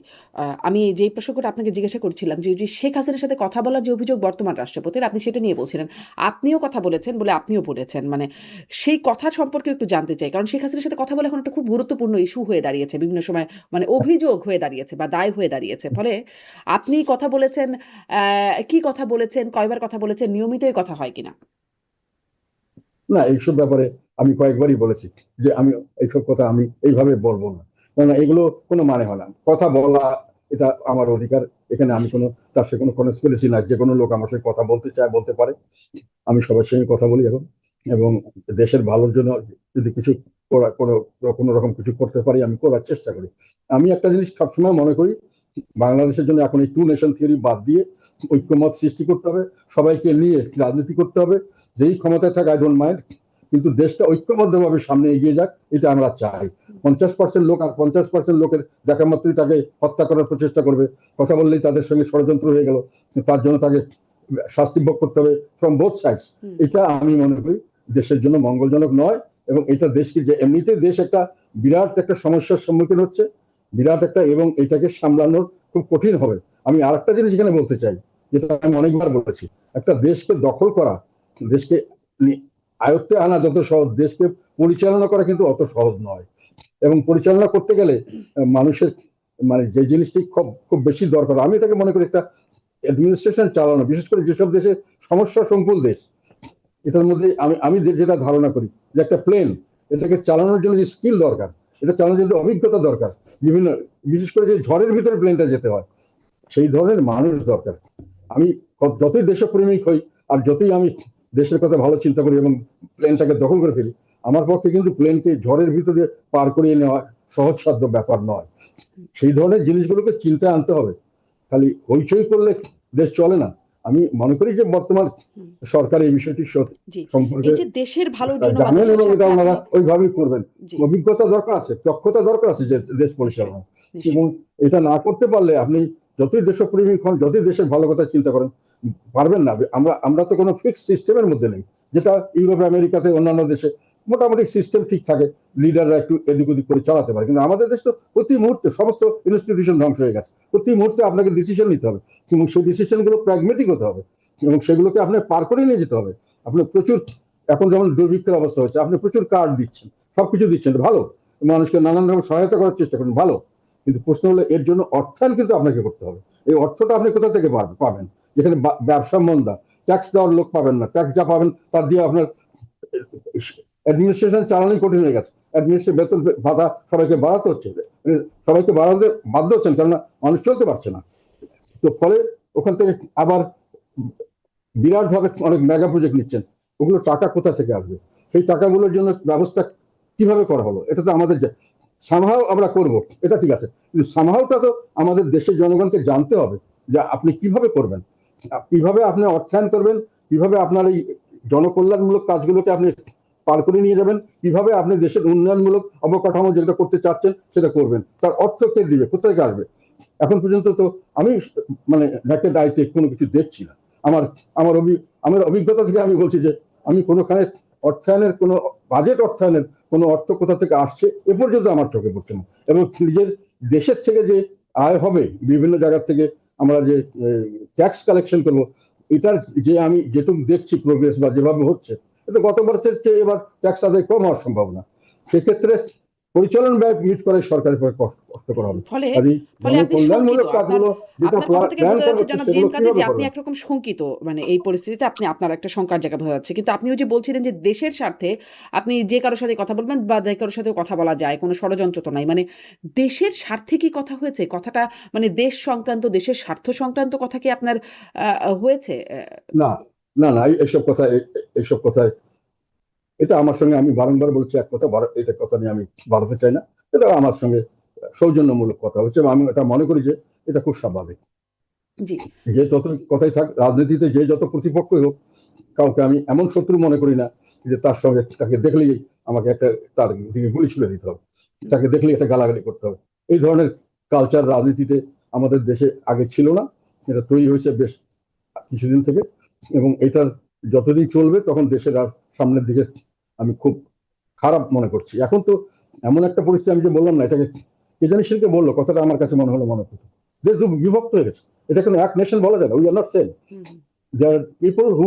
আমি যেই প্রসঙ্গটা আপনাকে জিজ্ঞাসা করছিলাম যে শেখ হাসিনার সাথে কথা বলার যে অভিযোগ বর্তমান রাষ্ট্রপতির, আপনি সেটা নিয়ে বলছিলেন। আপনিও কথা বলেছেন বলে আপনিও বলেছেন। মানে সেই কথা সম্পর্কে একটু জানতে চাই। কারণ শেখ হাসিনার সাথে কথা বলা এখন একটা খুব গুরুত্বপূর্ণ ইস্যু হয়ে দাঁড়িয়েছে। বিভিন্ন সময় মানে অভিযোগ হয়ে দাঁড়িয়েছে বা দায় হয়ে দাঁড়িয়েছে। ফলে আপনি কথা বলেছেন, কি কথা বলেছেন, কয়বার কথা বলেছেন, নিয়মিতই কথা হয় কিনা? না, এইসব ব্যাপারে আমি কয়েকবারই বলেছি যে আমি এইসব কথা আমি এইভাবে বলবো না, কেননা এগুলো কোনো মানে হয় না। কথা বলা এটা আমার অধিকার, এখানে আমি নিশ্চয়ই। কোনো তার সাথে কোনো কনস্পিরেসি না, যে কোনো লোক আমার সাথে কথা বলতে চায় বলতে পারে। আমি সবার সঙ্গে কথা বলি এখন, এবং দেশের ভালোর জন্য যদি কিছু কোনো কোনো রকম কিছু করতে পারি আমি করার চেষ্টা করি। আমি একটা জিনিস সবসময় মনে করি, বাংলাদেশের জন্য এখন এই টু নেশন থিওরি বাদ দিয়ে ঐক্যমত সৃষ্টি করতে হবে, সবাইকে নিয়ে রাজনীতি করতে হবে। যেই ক্ষমতায় থাকে আই ডোন্ট মাইন্ড, কিন্তু দেশটা ঐক্যবদ্ধভাবে সামনে এগিয়ে যাক, এটা আমরা চাই। 50% লোক আর 50% লোকের দেখা মাত্রই তাকে হত্যা করার প্রচেষ্টা করবে, কথা বললেই তাদের সঙ্গে ষড়যন্ত্র হয়ে গেল, তার জন্য তাকে শাস্তি ভোগ করতে হবে ফ্রম বোথ সাইডস। হুম। এটা আমি মনে করি দেশের জন্য মঙ্গলজনক নয়। এবং এটা দেশকে, যে এমনিতে দেশ একটা বিরাট একটা সমস্যার সম্মুখীন হচ্ছে, বিরাট একটা, এবং এটাকে সামলানোর খুব কঠিন হবে। আমি আরেকটা জিনিস এখানে বলতে চাই, যেটা আমি অনেকবার বলেছি, একটা দেশকে দখল করা, দেশকে আয়ত্তে আনা যত সহজ, দেশকে পরিচালনা করা কিন্তু অত সহজ নয়। এবং পরিচালনা করতে গেলে মানুষের মানে যে জিনিসটি খুব খুব বেশি দরকার, আমি এটাকে মনে করি একটা অ্যাডমিনিস্ট্রেশন চালানো, বিশেষ করে যেসব দেশে সমস্যা সংকুল দেশ, এটার মধ্যে আমি আমি যেটা ধারণা করি যে একটা প্লেন, এটাকে চালানোর জন্য যে স্কিল দরকার, এটা চালানোর জন্য অভিজ্ঞতা দরকার, বিভিন্ন, বিশেষ করে যে ঝড়ের ভিতরে প্লেনটা যেতে হয়, সেই ধরনের মানুষ দরকার। আমি যতই দেশপ্রেমিক হই আর যতই আমি দেশের কথা ভালো চিন্তা করি এবং প্লেনটাকে দখল করে ফেলি, আমার পক্ষে কিন্তু প্লেনকে ঝড়ের ভিতরে পার করিয়ে নেওয়া সহজসাধ্য ব্যাপার নয়। সেই ধরনের জিনিসগুলোকে চিন্তায় আনতে হবে। খালি হইচই করলে দেশ চলে না। আমি মনে করি যে বর্তমান হুম, সরকার এই বিষয়টি জি। সম্পর্কে এই যে দেশের ভালোর জন্য বা জানেন দেশের এবং এটা স্বার্থে ওনারা আপনি ওইভাবেই করবেন। জি, অভিজ্ঞতা দরকার আছে, দক্ষতা দরকার আছে যে দেশ নিশ্চয়ই, পরিচালনা, এবং নিশ্চয়ই। এটা না করতে পারলে আপনি যতই দেশপ্রেমিক হন, যতই দেশের ভালো কথা চিন্তা করেন, পারবেন না। আমরা তো কোনো ফিক্স সিস্টেমের মধ্যে নেই, যেটা ইউরোপে, আমেরিকাতে, অন্যান্য দেশে মোটামুটি সিস্টেম ঠিক থাকে, লিডাররা একটু এদিক ওদিক করে চালাতে পারে। কিন্তু আমাদের দেশ তো প্রতি মুহূর্তে সমস্ত ইনস্টিটিউশন ধ্বংস হয়ে গেছে। প্রতি মুহূর্তে আপনাকে ডিসিশন নিতে হবে, এবং সেই ডিসিশনগুলো প্র্যাগমেটিক হতে হবে, এবং সেগুলোকে আপনার পার করে নিয়ে যেতে হবে। আপনি প্রচুর, এখন যেমন দুর্ভিক্ষের অবস্থা হচ্ছে, আপনি প্রচুর কার্ড দিচ্ছেন, সবকিছু দিচ্ছেন, ভালো, মানুষকে নানান রকম সহায়তা করার চেষ্টা করেন, ভালো। কিন্তু প্রশ্ন হলো এর জন্য অর্থায়ন কিন্তু আপনাকে করতে হবে। এই অর্থটা আপনি কোথা থেকে পাবেন? যেখানে ব্যবসা মন্দা, ট্যাক্স দেওয়ার লোক পাবেন না, ট্যাক্স যা পাবেন তার দিয়ে আপনার অ্যাডমিনিস্ট্রেশন চালানোই কঠিন হয়ে গেছে। অ্যাডমিনিস্ট্রেশন বেতন ভাতা সবাইকে বাড়াতে হচ্ছে, সবাইকে বাড়াতে বাধ্য হচ্ছেন, কেননা মানুষ চলতে পারছে না। তো ফলে ওখান থেকে আবার বিরাট ভাবে অনেক মেগা প্রজেক্ট নিচ্ছেন, ওগুলো টাকা কোথা থেকে আসবে? সেই টাকাগুলোর জন্য ব্যবস্থা কিভাবে করা হলো? এটা তো আমাদের সামহাও আমরা করব, এটা ঠিক আছে, কিন্তু সামহাওটা তো আমাদের দেশের জনগণকে জানতে হবে যে আপনি কিভাবে করবেন, কিভাবে আপনি অর্থায়ন করবেন, কিভাবে আপনার এই জনকল্যাণমূলক কাজগুলোকে আপনি পার করে নিয়ে যাবেন, কিভাবে আপনি দেশের উন্নয়নমূলক অবকাঠামো যেটা করতে চাচ্ছেন সেটা করবেন, তার অর্থ কে দিবে, কোথা থেকে আসবে? এখন পর্যন্ত তো আমি মানে নেকেড আইতে কোনো কিছু দেখছি না। আমার আমার আমার অভিজ্ঞতা থেকে আমি বলছি যে আমি কোনোখানে অর্থায়নের কোনো বাজেট অর্থায়নের কোনো অর্থ কোথা থেকে আসছে এ পর্যন্ত আমার চোখে পড়ছে না। এবং নিজের দেশের থেকে যে আয় হবে বিভিন্ন জায়গা থেকে, আমরা যে ট্যাক্স কালেকশন করব, এটার যে আমি যেটুকু দেখছি প্রোগ্রেস বা যেভাবে হচ্ছে, এটা গত বছরের চেয়ে এবার ট্যাক্স আদায় কম হওয়ার সম্ভাবনা। সেক্ষেত্রে পরিচালন ব্যয় মিট করে সরকারের পরে কষ্ট করা হবে। ফলে কাজে ফলে আপনি শঙ্কিত। জনকল্যাণমূলক আপনার কাজগুলো যেটা আপনার কথা থেকে প্ল্যান বোঝা করা যাচ্ছে হচ্ছে জনাব সেগুলো জেএম কাদের কিভাবে যে আপনি করবেন? একরকম শঙ্কিত। মানে এই পরিস্থিতিতে আপনার একটা শঙ্কার জায়গা বোঝা যাচ্ছে। কিন্তু আপনি ওই যে বলছিলেন যে দেশের স্বার্থে আপনি যে কারো সাথে কথা বলবেন বা যে কারো সাথেও কথা বলা যায়, কোনো ষড়যন্ত্র তো নাই। মানে দেশের স্বার্থে কি কথা হয়েছে? কথাটা মানে দেশ সংক্রান্ত, দেশের স্বার্থ সংক্রান্ত কথা কি আপনার হয়েছে? না, না, না, এইসব কথায় এটা আমার সঙ্গে, আমি বারংবার বলছি এক কথা, এটা কথা নিয়ে আমি বাড়াতে চাই না। এটা আমার সঙ্গে সৌজন্যমূলক কথা হচ্ছে, এবং আমি এটা মনে করি যে এটা খুব স্বাভাবিক। জি। যে যত কথাই থাক, রাজনীতিতে যে যত প্রতিপক্ষই হোক, কাউকে আমি এমন শত্রু মনে করি না যে তার সঙ্গে তাকে দেখলেই আমাকে একটা তার দিকে গুলি ছুড়ে দিতে হবে, হুম, তাকে দেখলেই একটা গালাগালি করতে হবে। এই ধরনের কালচার রাজনীতিতে আমাদের দেশে আগে ছিল না, এটা তৈরি হয়েছে বেশ কিছুদিন থেকে, এবং এটার যতদিন চলবে তখন দেশের আর সামনের দিকে আমি খুব খারাপ মনে করছি। এখন তো এমন একটা পরিস্থিতি, আমি যে বললাম না, এটাকে কে জানি সেদিকে বললো, কথাটা আমার কাছে মনে হলো, মনে করছে যে বিভক্ত হয়ে গেছে। এটা কোনো এক নেশন বলা যায় না, we are not same. Hmm, hmm, there people who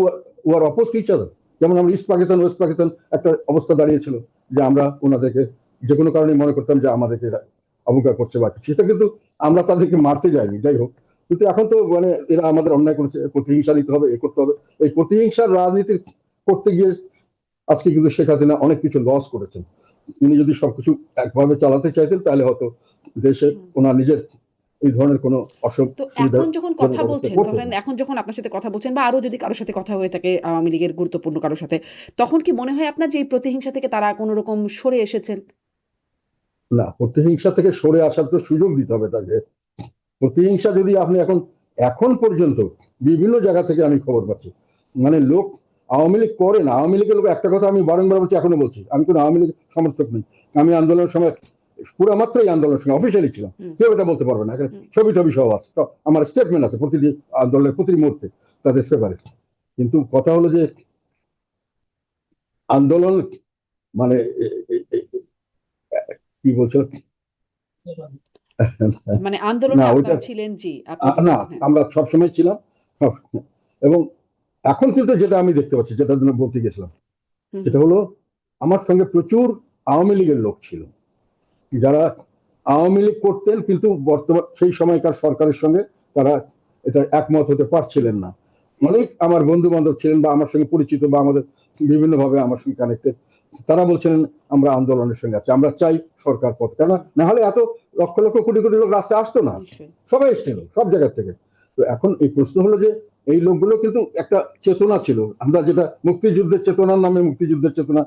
are oppose to each other. যেমন আমরা ইস্ট পাকিস্তান, ওয়েস্ট পাকিস্তান একটা অবস্থা দাঁড়িয়েছিল, যে আমরা ওনাদেরকে যে কোনো কারণে মনে করতাম যে আমাদেরকে এরা অবজ্ঞা করছে বা কিছু, সেটা কিন্তু আমরা তাদেরকে মারতে যাইনি, যাই হোক। কিন্তু এখন তো মানে এরা আমাদের অন্যায় করেছে, প্রতিহিংসা দিতে হবে, এ করতে হবে। এই প্রতিহিংসার রাজনীতি করতে গিয়ে আজকে কিন্তু শেখ হাসিনা অনেক কিছু লস করেছেন। তিনি যদি সবকিছু একভাবে চালাতে চাইতেন তাহলে হয়তো দেশে হুম। ওনার নিজের এই ধরনের কোনো তো এখন যখন সুবিধাজনক কথা অবস্থা বলছেন, করতেন ধরেন না। এখন যখন আপনার সাথে কথা বলছেন বা আরো যদি কারো সাথে কথা হয়ে থাকে আওয়ামী লীগের গুরুত্বপূর্ণ কারো সাথে, তখন কি মনে হয় আপনার যে এই প্রতিহিংসা থেকে তারা কোনো রকম সরে এসেছেন? না, প্রতিহিংসা থেকে সরে আসার তো সুযোগ দিতে হবে তাকে। প্রতিহিংসা যদি আপনি এখন এখন পর্যন্ত বিভিন্ন জায়গা থেকে আমি খবর পাচ্ছি, মানে লোক আওয়ামী লীগ করে না, আওয়ামী লীগের লোক একটা কথা আমি বারংবার বলছি, এখনো বলছি, আমি কোনো আওয়ামী লীগ সমর্থক নই। আমি আন্দোলনের সময় পুরো মাত্রই আন্দোলনের সময় অফিসিয়ালি ছিলাম, হুম, কেউ এটা বলতে পারবে না, এখানে হুম। ছবি টবি সব আছে, তো আমার স্টেটমেন্ট আছে প্রতিটি আন্দোলনের প্রতি মুহূর্তে তাদের পেপারে। কিন্তু কথা হলো যে আন্দোলন মানে কি বলছো? মানে না, আন্দোলনে ওইটা আপনারা ছিলেন, জি, আপনি না, বলছেন, হ্যাঁ। আমরা সবসময় ছিলাম সব- এবং এখন কিন্তু যেটা আমি দেখতে পাচ্ছি, যেটা জন্য বলতে গেছিলাম, হুম, সেটা হুম, হলো আমার সঙ্গে প্রচুর আওয়ামী লীগের লোক ছিল, যারা আওয়ামী লীগ করতেন, কিন্তু বর্তমান সেই সময়কার সরকারের সঙ্গে তারা এটা একমত হতে হুম, পারছিলেন না। অনেক আমার বন্ধু বান্ধব ছিলেন বা আমার সঙ্গে পরিচিত বা আমাদের বিভিন্ন ভাবে আমার সঙ্গে কানেক্টেড, তারা বলছিলেন আমরা আন্দোলনের সঙ্গে আছি, আমরা চাই সরকার পথ, কেন হুম, না হলে এত লক্ষ লক্ষ কোটি কোটি লোক রাস্তায় আসতো না। নিশ্চয়ই। সবাই এসেছিল সব জায়গা থেকে। তো এখন এই প্রশ্ন হলো যে এই লোকগুলো কিন্তু একটা চেতনা ছিল, আমরা যেটা মুক্তিযুদ্ধের চেতনার নামে মুক্তিযুদ্ধের চেতনা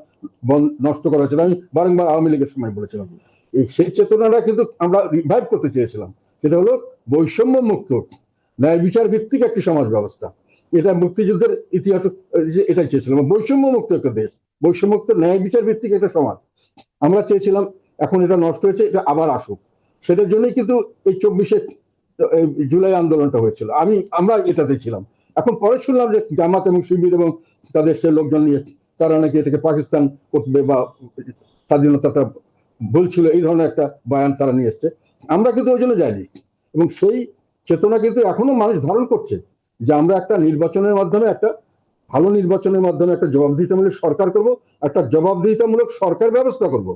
নষ্ট করা হয়েছিল, আমি বারংবার আওয়ামী লীগের সময় হুম, বলেছিলাম। হুম, সেই চেতনাটা কিন্তু আমরা রিভাইভ করতে চেয়েছিলাম, সেটা হলো বৈষম্য মুক্ত ন্যায় বিচার ভিত্তিক একটি সমাজ ব্যবস্থা। এটা মুক্তিযুদ্ধের ইতিহাস, এটাই চেয়েছিলাম বৈষম্য মুক্ত একটা দেশ, বৈষম্য মুক্ত ন্যায় বিচার ভিত্তিক একটা সমাজ আমরা চেয়েছিলাম। এখন এটা নষ্ট হয়েছে, এটা আবার আসুক। সেটার জন্যই কিন্তু এই 24শে জুলাই আন্দোলনটা হয়েছিল। আমরা এটাতে ছিলাম। এখন পরে শুনলাম যে জামাত এবং শিবির এবং তাদের সে লোকজন নিয়ে তারা নাকি এটাকে পাকিস্তান করবে বা স্বাধীনতাটা বলছিল, এই ধরনের একটা বয়ান তারা নিয়ে এসছে। আমরা কিন্তু ওই জন্য যাইনি, এবং সেই চেতনা কিন্তু এখনো মানুষ ধারণ করছে যে আমরা একটা নির্বাচনের মাধ্যমে, একটা ভালো নির্বাচনের মাধ্যমে একটা জবাবদিহিতামূলক সরকার করব, একটা জবাবদিহিতামূলক সরকার ব্যবস্থা করব,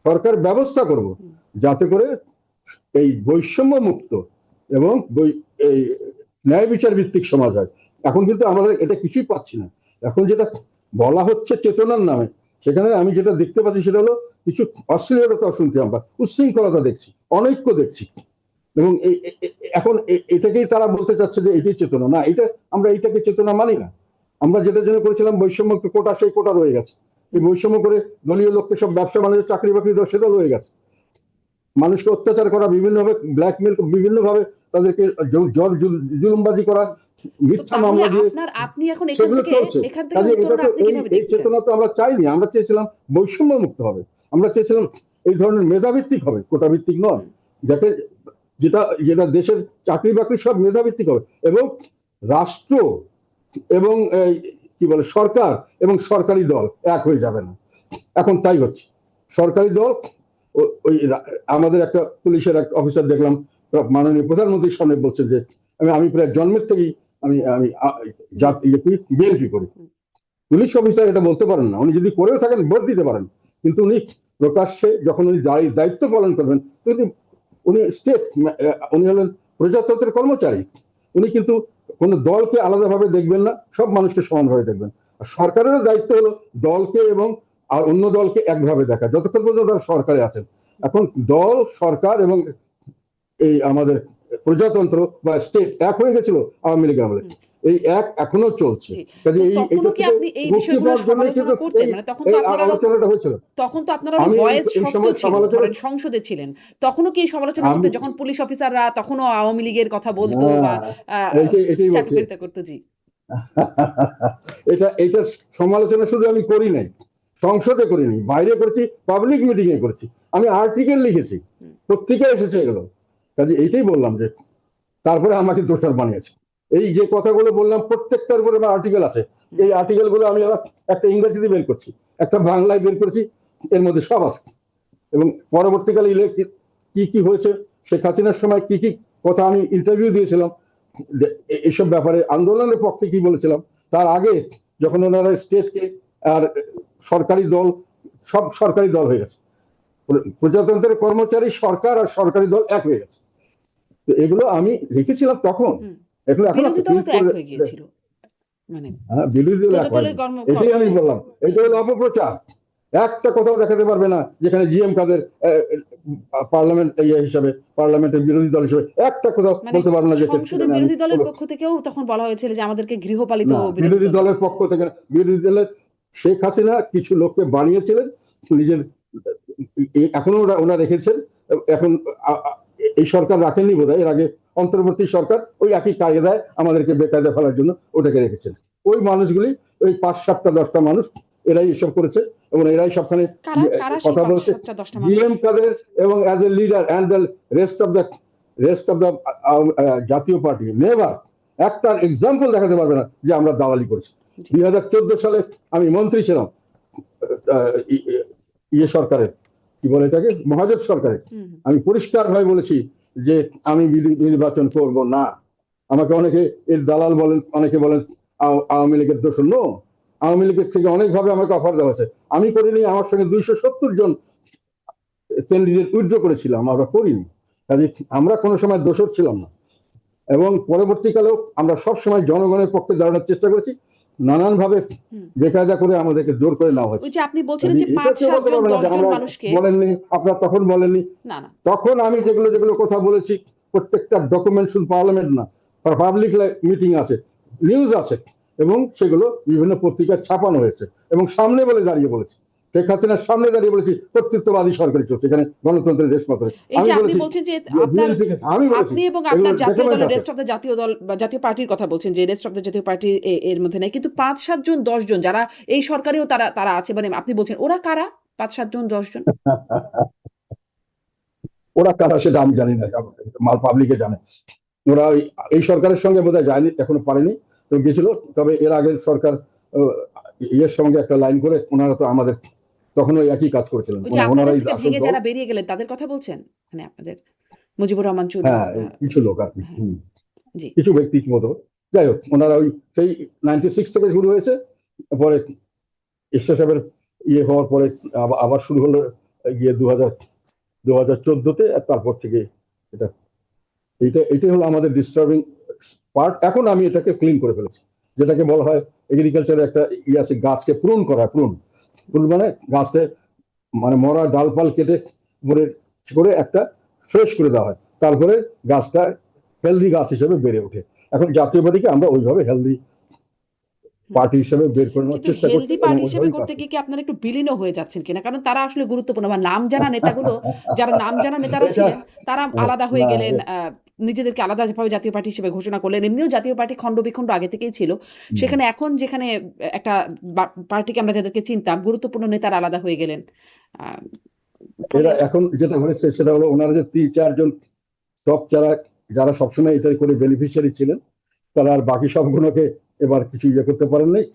সরকার ব্যবস্থা করব, যাতে করে এই বৈষম্য মুক্ত এবং এই ন্যায় বিচার ভিত্তিক সমাজ হয়। এখন কিন্তু আমরা এটা কিছুই পাচ্ছি না। এখন যেটা বলা হচ্ছে চেতনার নামে, সেখানে আমি যেটা দেখতে পাচ্ছি সেটা হলো কিছু অশ্লীলতা শুনছি, আমরা উচ্ছৃঙ্খলতা দেখছি, অনৈক্য দেখছি, এবং এখন এটাকেই তারা বলতে চাচ্ছে যে এটাই চেতনা। না, আমরা এইটাকে চেতনা মানি না। আমরা যেটার জন্য করেছিলাম বৈষম্য কোটা, সেই কোটা রয়ে গেছে। এই বৈষম্য করে দলীয় লোককে সব ব্যবসা বাণিজ্য চাকরি বাকরি দেওয়া, সেটা রয়ে গেছে। মানুষকে অত্যাচার করা, বিভিন্নভাবে ব্ল্যাকমেল, বিভিন্নভাবে তাদেরকে জুলুমবাজি করা, মিথ্যা তাহলে মামলা দিয়ে, আপনি এখন সেগুলো চলছে। এখান থেকে কাজে এটা উত্তরণ তো আপনি কিভাবে এই দেখছেন? চেতনা তো আমরা চাইনি। আমরা চেয়েছিলাম বৈষম্য মুক্ত হবে, আমরা চেয়েছিলাম এই ধরনের মেধাভিত্তিক হবে, কোটা ভিত্তিক নয়, যাতে যেটা যেটা দেশের চাকরি বাকরি সব মেধাভিত্তিক হবে, এবং রাষ্ট্র এবং কি বলে সরকার এবং সরকারি দল এক হয়ে যাবে না। এখন তাই হচ্ছে। সরকারি দল ওই আমাদের একটা পুলিশের এক অফিসার দেখলাম মাননীয় প্রধানমন্ত্রীর সামনে বলছে যে আমি প্রায় জন্মের থেকেই আমি আমি বিএনপি করি। পুলিশ অফিসার এটা বলতে পারেন না, উনি যদি করেও থাকেন ভোট দিতে পারেন, কিন্তু উনি প্রকাশ্যে যখন উনি দায়িত্ব পালন করবেন, উনি স্টেট, উনি হলেন প্রজাতন্ত্রের কর্মচারী। উনি কিন্তু কোন দলকে আলাদাভাবে দেখবেন না, সব মানুষকে সমানভাবে দেখবেন। আর সরকারেরও দায়িত্ব হলো দলকে এবং আর অন্য দলকে একভাবে দেখা, যতক্ষণ পর্যন্ত তারা সরকারে আছেন। এখন দল, সরকার এবং এই আমাদের প্রজাতন্ত্র বা স্টেট এক হয়ে গেছিল আওয়ামী লীগ আমলে, এই এক এখনো চলছে। কাজে তখনও কি আপনি এই বিষয়গুলো সমালোচনা করতেন? মানে তখন তো আপনারা আলোচনাটা হয়েছিল, তখন তো আপনারা ভয়েস শক্ত ছিল, ধরেন সংসদে ছিলেন, তখনও কি এই সমালোচনা করতেন যখন পুলিশ অফিসাররা তখনও আওয়ামী লীগের কথা বলতো বা চাটুকারিতা করতো? জি, এটা সমালোচনা শুধু আমি করি নাই, সংসদে করিনি, বাইরে করেছি, পাবলিক মিটিং এ করেছি, আমি আর্টিকেল লিখেছি, পত্রিকায় এসেছে এগুলো। কাজে এইটাই বললাম যে তারপরে আমাকে দোষর বানিয়েছে। এই যে কথাগুলো বললাম প্রত্যেকটার উপরে আমার আর্টিকেল আছে। এই আর্টিকেল গুলো আমি আবার একটা ইংরেজিতে বের করছি, একটা বাংলায় বের করছি, এর মধ্যে সব আছে। এবং পরবর্তীকালে কি কি হয়েছে, শেখ হাসিনার সময় কি কি কথা আমি ইন্টারভিউ দিয়েছিলাম, এসব ব্যাপারে আন্দোলনের পক্ষে কি বলেছিলাম, তার আগে যখন ওনারা স্টেটকে আর সরকারি দল, সব সরকারি দল হয়ে গেছে, প্রজাতন্ত্রের কর্মচারী, সরকার আর সরকারি দল এক হয়ে গেছে। তো এগুলো আমি লিখেছিলাম তখন, এগুলো এখন বিরোধী দল তো এক হয়ে গিয়েছিল, মানে বিরোধী দল এক হয়নি। এটাই আমি বললাম, এটা হলো অপপ্রচার। একটা কোথাও দেখাতে পারবে না যেখানে জিএম কাদের পার্লামেন্ট হিসাবে, পার্লামেন্টের বিরোধী দল হিসেবে একটা কোথাও বলতে পারবে না যে সংসদে বিরোধী দলের পক্ষ থেকেও তখন বলা হয়েছিল যে আমাদেরকে গৃহপালিত বিরোধী দলের পক্ষ থেকে। বিরোধী দলের শেখ হাসিনা কিছু লোককে বানিয়েছিলেন নিজের, এখনো ওরা রেখেছেন। এখন এই সরকার রাখেননি বোধহয়, এর আগে অন্তর্বর্তী সরকার ওই একই কায়দায় আমাদেরকে বেকায়দা ফেলার জন্য ওটাকে রেখেছেন। ওই মানুষগুলি, ওই 5-7টা 10টা মানুষ, এরাই এসব করেছে এবং এরাই সবখানে কথা বলছে। জিএম কাদের এবং as a leader and the rest of the জাতীয় পার্টি নেভার একটা এক্সাম্পল দেখাতে পারবে না যে আমরা দালালি করছি। 2014 সালে আমি মন্ত্রী ছিলাম সরকারের, কি বলে এটাকে, মহাজোট সরকারের। আমি পরিষ্কার ভাবে বলেছি যে আমি নির্বাচন করব না। আমাকে অনেকে এর দালাল বলেন, অনেকে বলেন আওয়ামী লীগের দোষ। নো, আওয়ামী লীগের থেকে অনেকভাবে আমাকে অফার দেওয়া হয়েছে, আমি করিনি। আমার সঙ্গে 270 জন ক্যান্ডিডেট উইথড্র করেছিলাম, আমরা করিনি। কাজে আমরা কোনো সময় দোষর ছিলাম না, এবং পরবর্তীকালেও আমরা সব সময় জনগণের পক্ষে দাঁড়ানোর চেষ্টা করেছি। নানান ভাবে বেকায়দা করে আমাদেরকে জোর করে নেওয়া হয়েছে। আপনি বলছিলেন যে 5-7 জন 10 জন মানুষকে বলেননি, আপনারা তখন বলেননি। তখন আমি যেগুলো কথা বলেছি প্রত্যেকটা ডকুমেন্ট, শুধু পার্লামেন্ট না, পাবলিক মিটিং আছে, নিউজ আছে, এবং সেগুলো বিভিন্ন পত্রিকায় ছাপানো হয়েছে এবং সামনে বলে দাঁড়িয়ে বলেছি। শেখ হাসিনার সামনে দাঁড়িয়ে বলেছি কর্তৃত্ববাদী সরকারি চলছে, এখানে গণতন্ত্রের দেশ মতো। এই আমি যে আপনি বলেছি বলছেন যে আপনার আমি বলেছি, আপনি এবং এগুলো আপনার জাতীয় ডকুমেন্ট দলের আছে। রেস্ট অফ দ্য জাতীয় দল বা জাতীয় পার্টির কথা বলছেন যে রেস্ট অফ দ্য জাতীয় পার্টির এর মধ্যে নাই, কিন্তু 5-7 জন 10 জন যারা এই সরকারেও তারা তারা আছে, মানে আপনি বলছেন ওরা কারা? 5-7 জন 10 জন ওরা কারা সেটা আমি জানি না, মাল পাবলিকে জানে। ওরা এই সরকারের সঙ্গে বোধহয় যায়নি, এখনো পারেনি, তো গেছিল। তবে এর আগের সরকার ইয়ের সঙ্গে একটা লাইন করে ওনারা তো আমাদের তখন ওই একই কাজ করেছিলেন, ওই যে আপনাদের ওনারাই থেকে আসল ভেঙে দল। যারা বেরিয়ে গেলেন তাদের কথা বলছেন, মানে আপনাদের মুজিবুর রহমান চৌধুরী? হ্যাঁ, কিছু লোক আর কি, হ্যাঁ, জি। কিছু ব্যক্তি মতো। যাই হোক, ওনারা ওই সেই 96 থেকে শুরু হয়েছে, পরে ঈশ্বর সাহেবের ইয়ে হওয়ার পরে আবার শুরু হলো গিয়ে 2014-তে, আর তারপর থেকে এটা এটাই হলো আমাদের ডিস্টার্বিং পার্ট। এখন আমি এটাকে ক্লিন করে ফেলেছি, যেটাকে বলা হয় এগ্রিকালচারের একটা ইয়ে আছে, গাছকে প্রুন করা। প্রুন মানে গাছে মানে মরা ডালপাল কেটে করে একটা ফ্রেশ করে দেওয়া হয়, তারপরে গাছটা হেলদি গাছ হিসেবে বেড়ে ওঠে। এখন জাতীয় পার্টিকে আমরা ওইভাবে হেলদি পার্টি হিসেবে বের করানোর কিন্তু চেষ্টা করছি হেলদি এবং পার্টি হিসেবে ওইভাবেই কাজ করতে করছি। গিয়ে কি আপনারা একটু বিলীনও হয়ে যাচ্ছেন কিনা? কারণ তারা আসলে গুরুত্বপূর্ণ, বা নাম জানা নেতাগুলো, যারা নাম জানা নেতারা এটা ছিলেন তারা আলাদা হয়ে না, গেলেন, নিজেদেরকে আলাদাভাবে জাতীয় পার্টি হিসেবে ঘোষণা করলেন। এমনিও জাতীয় পার্টি খণ্ড বিখণ্ড আগে থেকেই ছিল। সেখানে এখন যেখানে একটা পার্টিকে আমরা যাদেরকে চিনতাম গুরুত্বপূর্ণ নেতারা আলাদা হয়ে গেলেন। আহ, ফলে এরা এখন যেটা হয়েছে সেটা হলো ওনারা যে 3-4 জন টপ যারা যারা সবসময় এটা করে বেনিফিশিয়ারি ছিলেন, তারা আর বাকি সবগুলোকে এবার কিছু ইয়ে করতে পারেন নাই।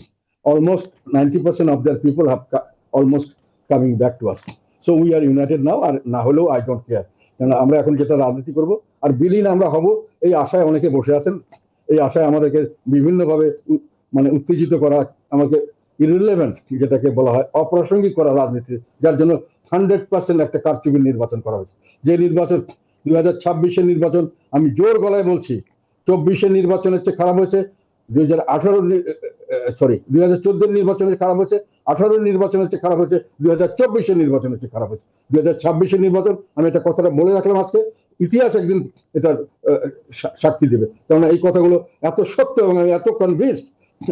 Almost 90% of their people have almost coming back to us. So we are united now. আর না হলেও আই ডোন্ট কেয়ার, কারণ আমরা এখন যেটা রাজনীতি করব আর বিলীন আমরা হব, এই আশায় অনেকে বসে আছেন। এই আশায় আমাদেরকে বিভিন্নভাবে মানে উত্তেজিত করা, আমাকে ইররিলেভেন্ট যেটাকে বলা হয় অপ্রাসঙ্গিক করা রাজনীতি, যার জন্য 100% একটা কারচুপির নির্বাচন করা হয়েছে। যে নির্বাচন 2026-এর নির্বাচন, আমি জোর গলায় বলছি, 24-এর নির্বাচনের চেয়ে খারাপ হয়েছে। 2014 নির্বাচনের খারাপ হয়েছে, 18 নির্বাচনের চেয়ে খারাপ হয়েছে, 2024-এর নির্বাচনের চেয়ে খারাপ হয়েছে। 2026-এর নির্বাচন, আমি একটা কথাটা বলে রাখলাম আজকে, ইতিহাস একদিন এটার সাক্ষী দেবে, কারণ এই কথাগুলো এত সত্য এবং আমি এত কনভিন্সড।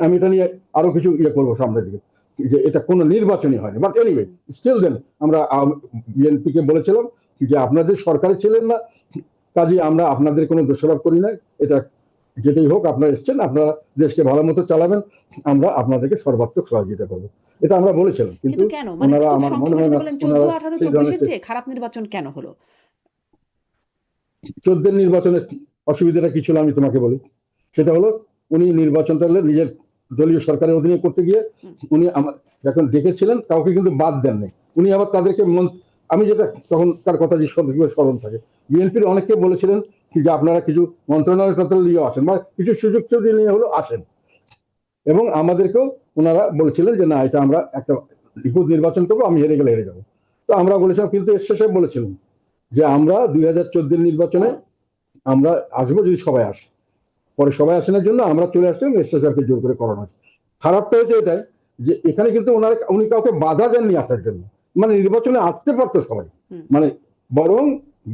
আমি এটা নিয়ে আরো কিছু ইয়ে করবো সামনের দিকে, যে এটা কোনো নির্বাচনই হয়নি। বাট এনিওয়ে, স্টিল দেন আমরা বিএনপি কে বলেছিলাম যে আপনাদের সরকারে ছিলেন না, কাজে আমরা আপনাদের কোনো দোষারোপ করি না। এটা যেটাই হোক, আপনারা এসছেন, আপনারা দেশকে ভালো মতো চালাবেন, আমরা আপনাদেরকে সর্বাত্মক সহযোগিতা করবো, এটা আমরা বলেছিলাম। কিন্তু কিন্তু কেন, মানে ওনারা, খুব আমার মনে সংক্ষেপে হয় যদি না বলেন, ওনারা 14, 18, সেই 24-এর ধরনের। চেয়ে খারাপ নির্বাচন কেন হলো? 14 নির্বাচনের অসুবিধাটা কি ছিল আমি তোমাকে বলি। সেটা হলো, উনি নির্বাচনটা নিজের দলীয় সরকারের অধীনে করতে গিয়ে উনি আমার যখন ডেকেছিলেন কাউকে কিন্তু বাদ দেন নাই। উনি আবার তাদেরকে আমি যেটা তখন তার কথা যে স্মরণ থাকে, বিএনপির অনেককে বলেছিলেন যে আপনারা কিছু মন্ত্রণালয় নিয়ে আসেন বা কিছু সুযোগ সুবিধা নিয়ে হলো আসেন, এবং আমাদেরকেও ওনারা বলেছিলেন যে না, এটা আমরা একটা নিখুঁত নির্বাচন করবো, আমি হেরে গেলে হেরে যাবো। তো আমরা বলেছিলাম, কিন্তু এর শেষে বলেছিলাম যে আমরা 2014 নির্বাচনে আমরা আসবো যদি সবাই আসে। পরে সবাই আসেনার জন্য আমরা চলে আসলাম, এসএসআরকে জোর করে করানো হয়েছে। খারাপটা হয়েছে এটাই যে এখানে কিন্তু উনি কাউকে বাধা দেননি আসার জন্য, মানে নির্বাচনে আসতে পারতো সবাই। মানে বরং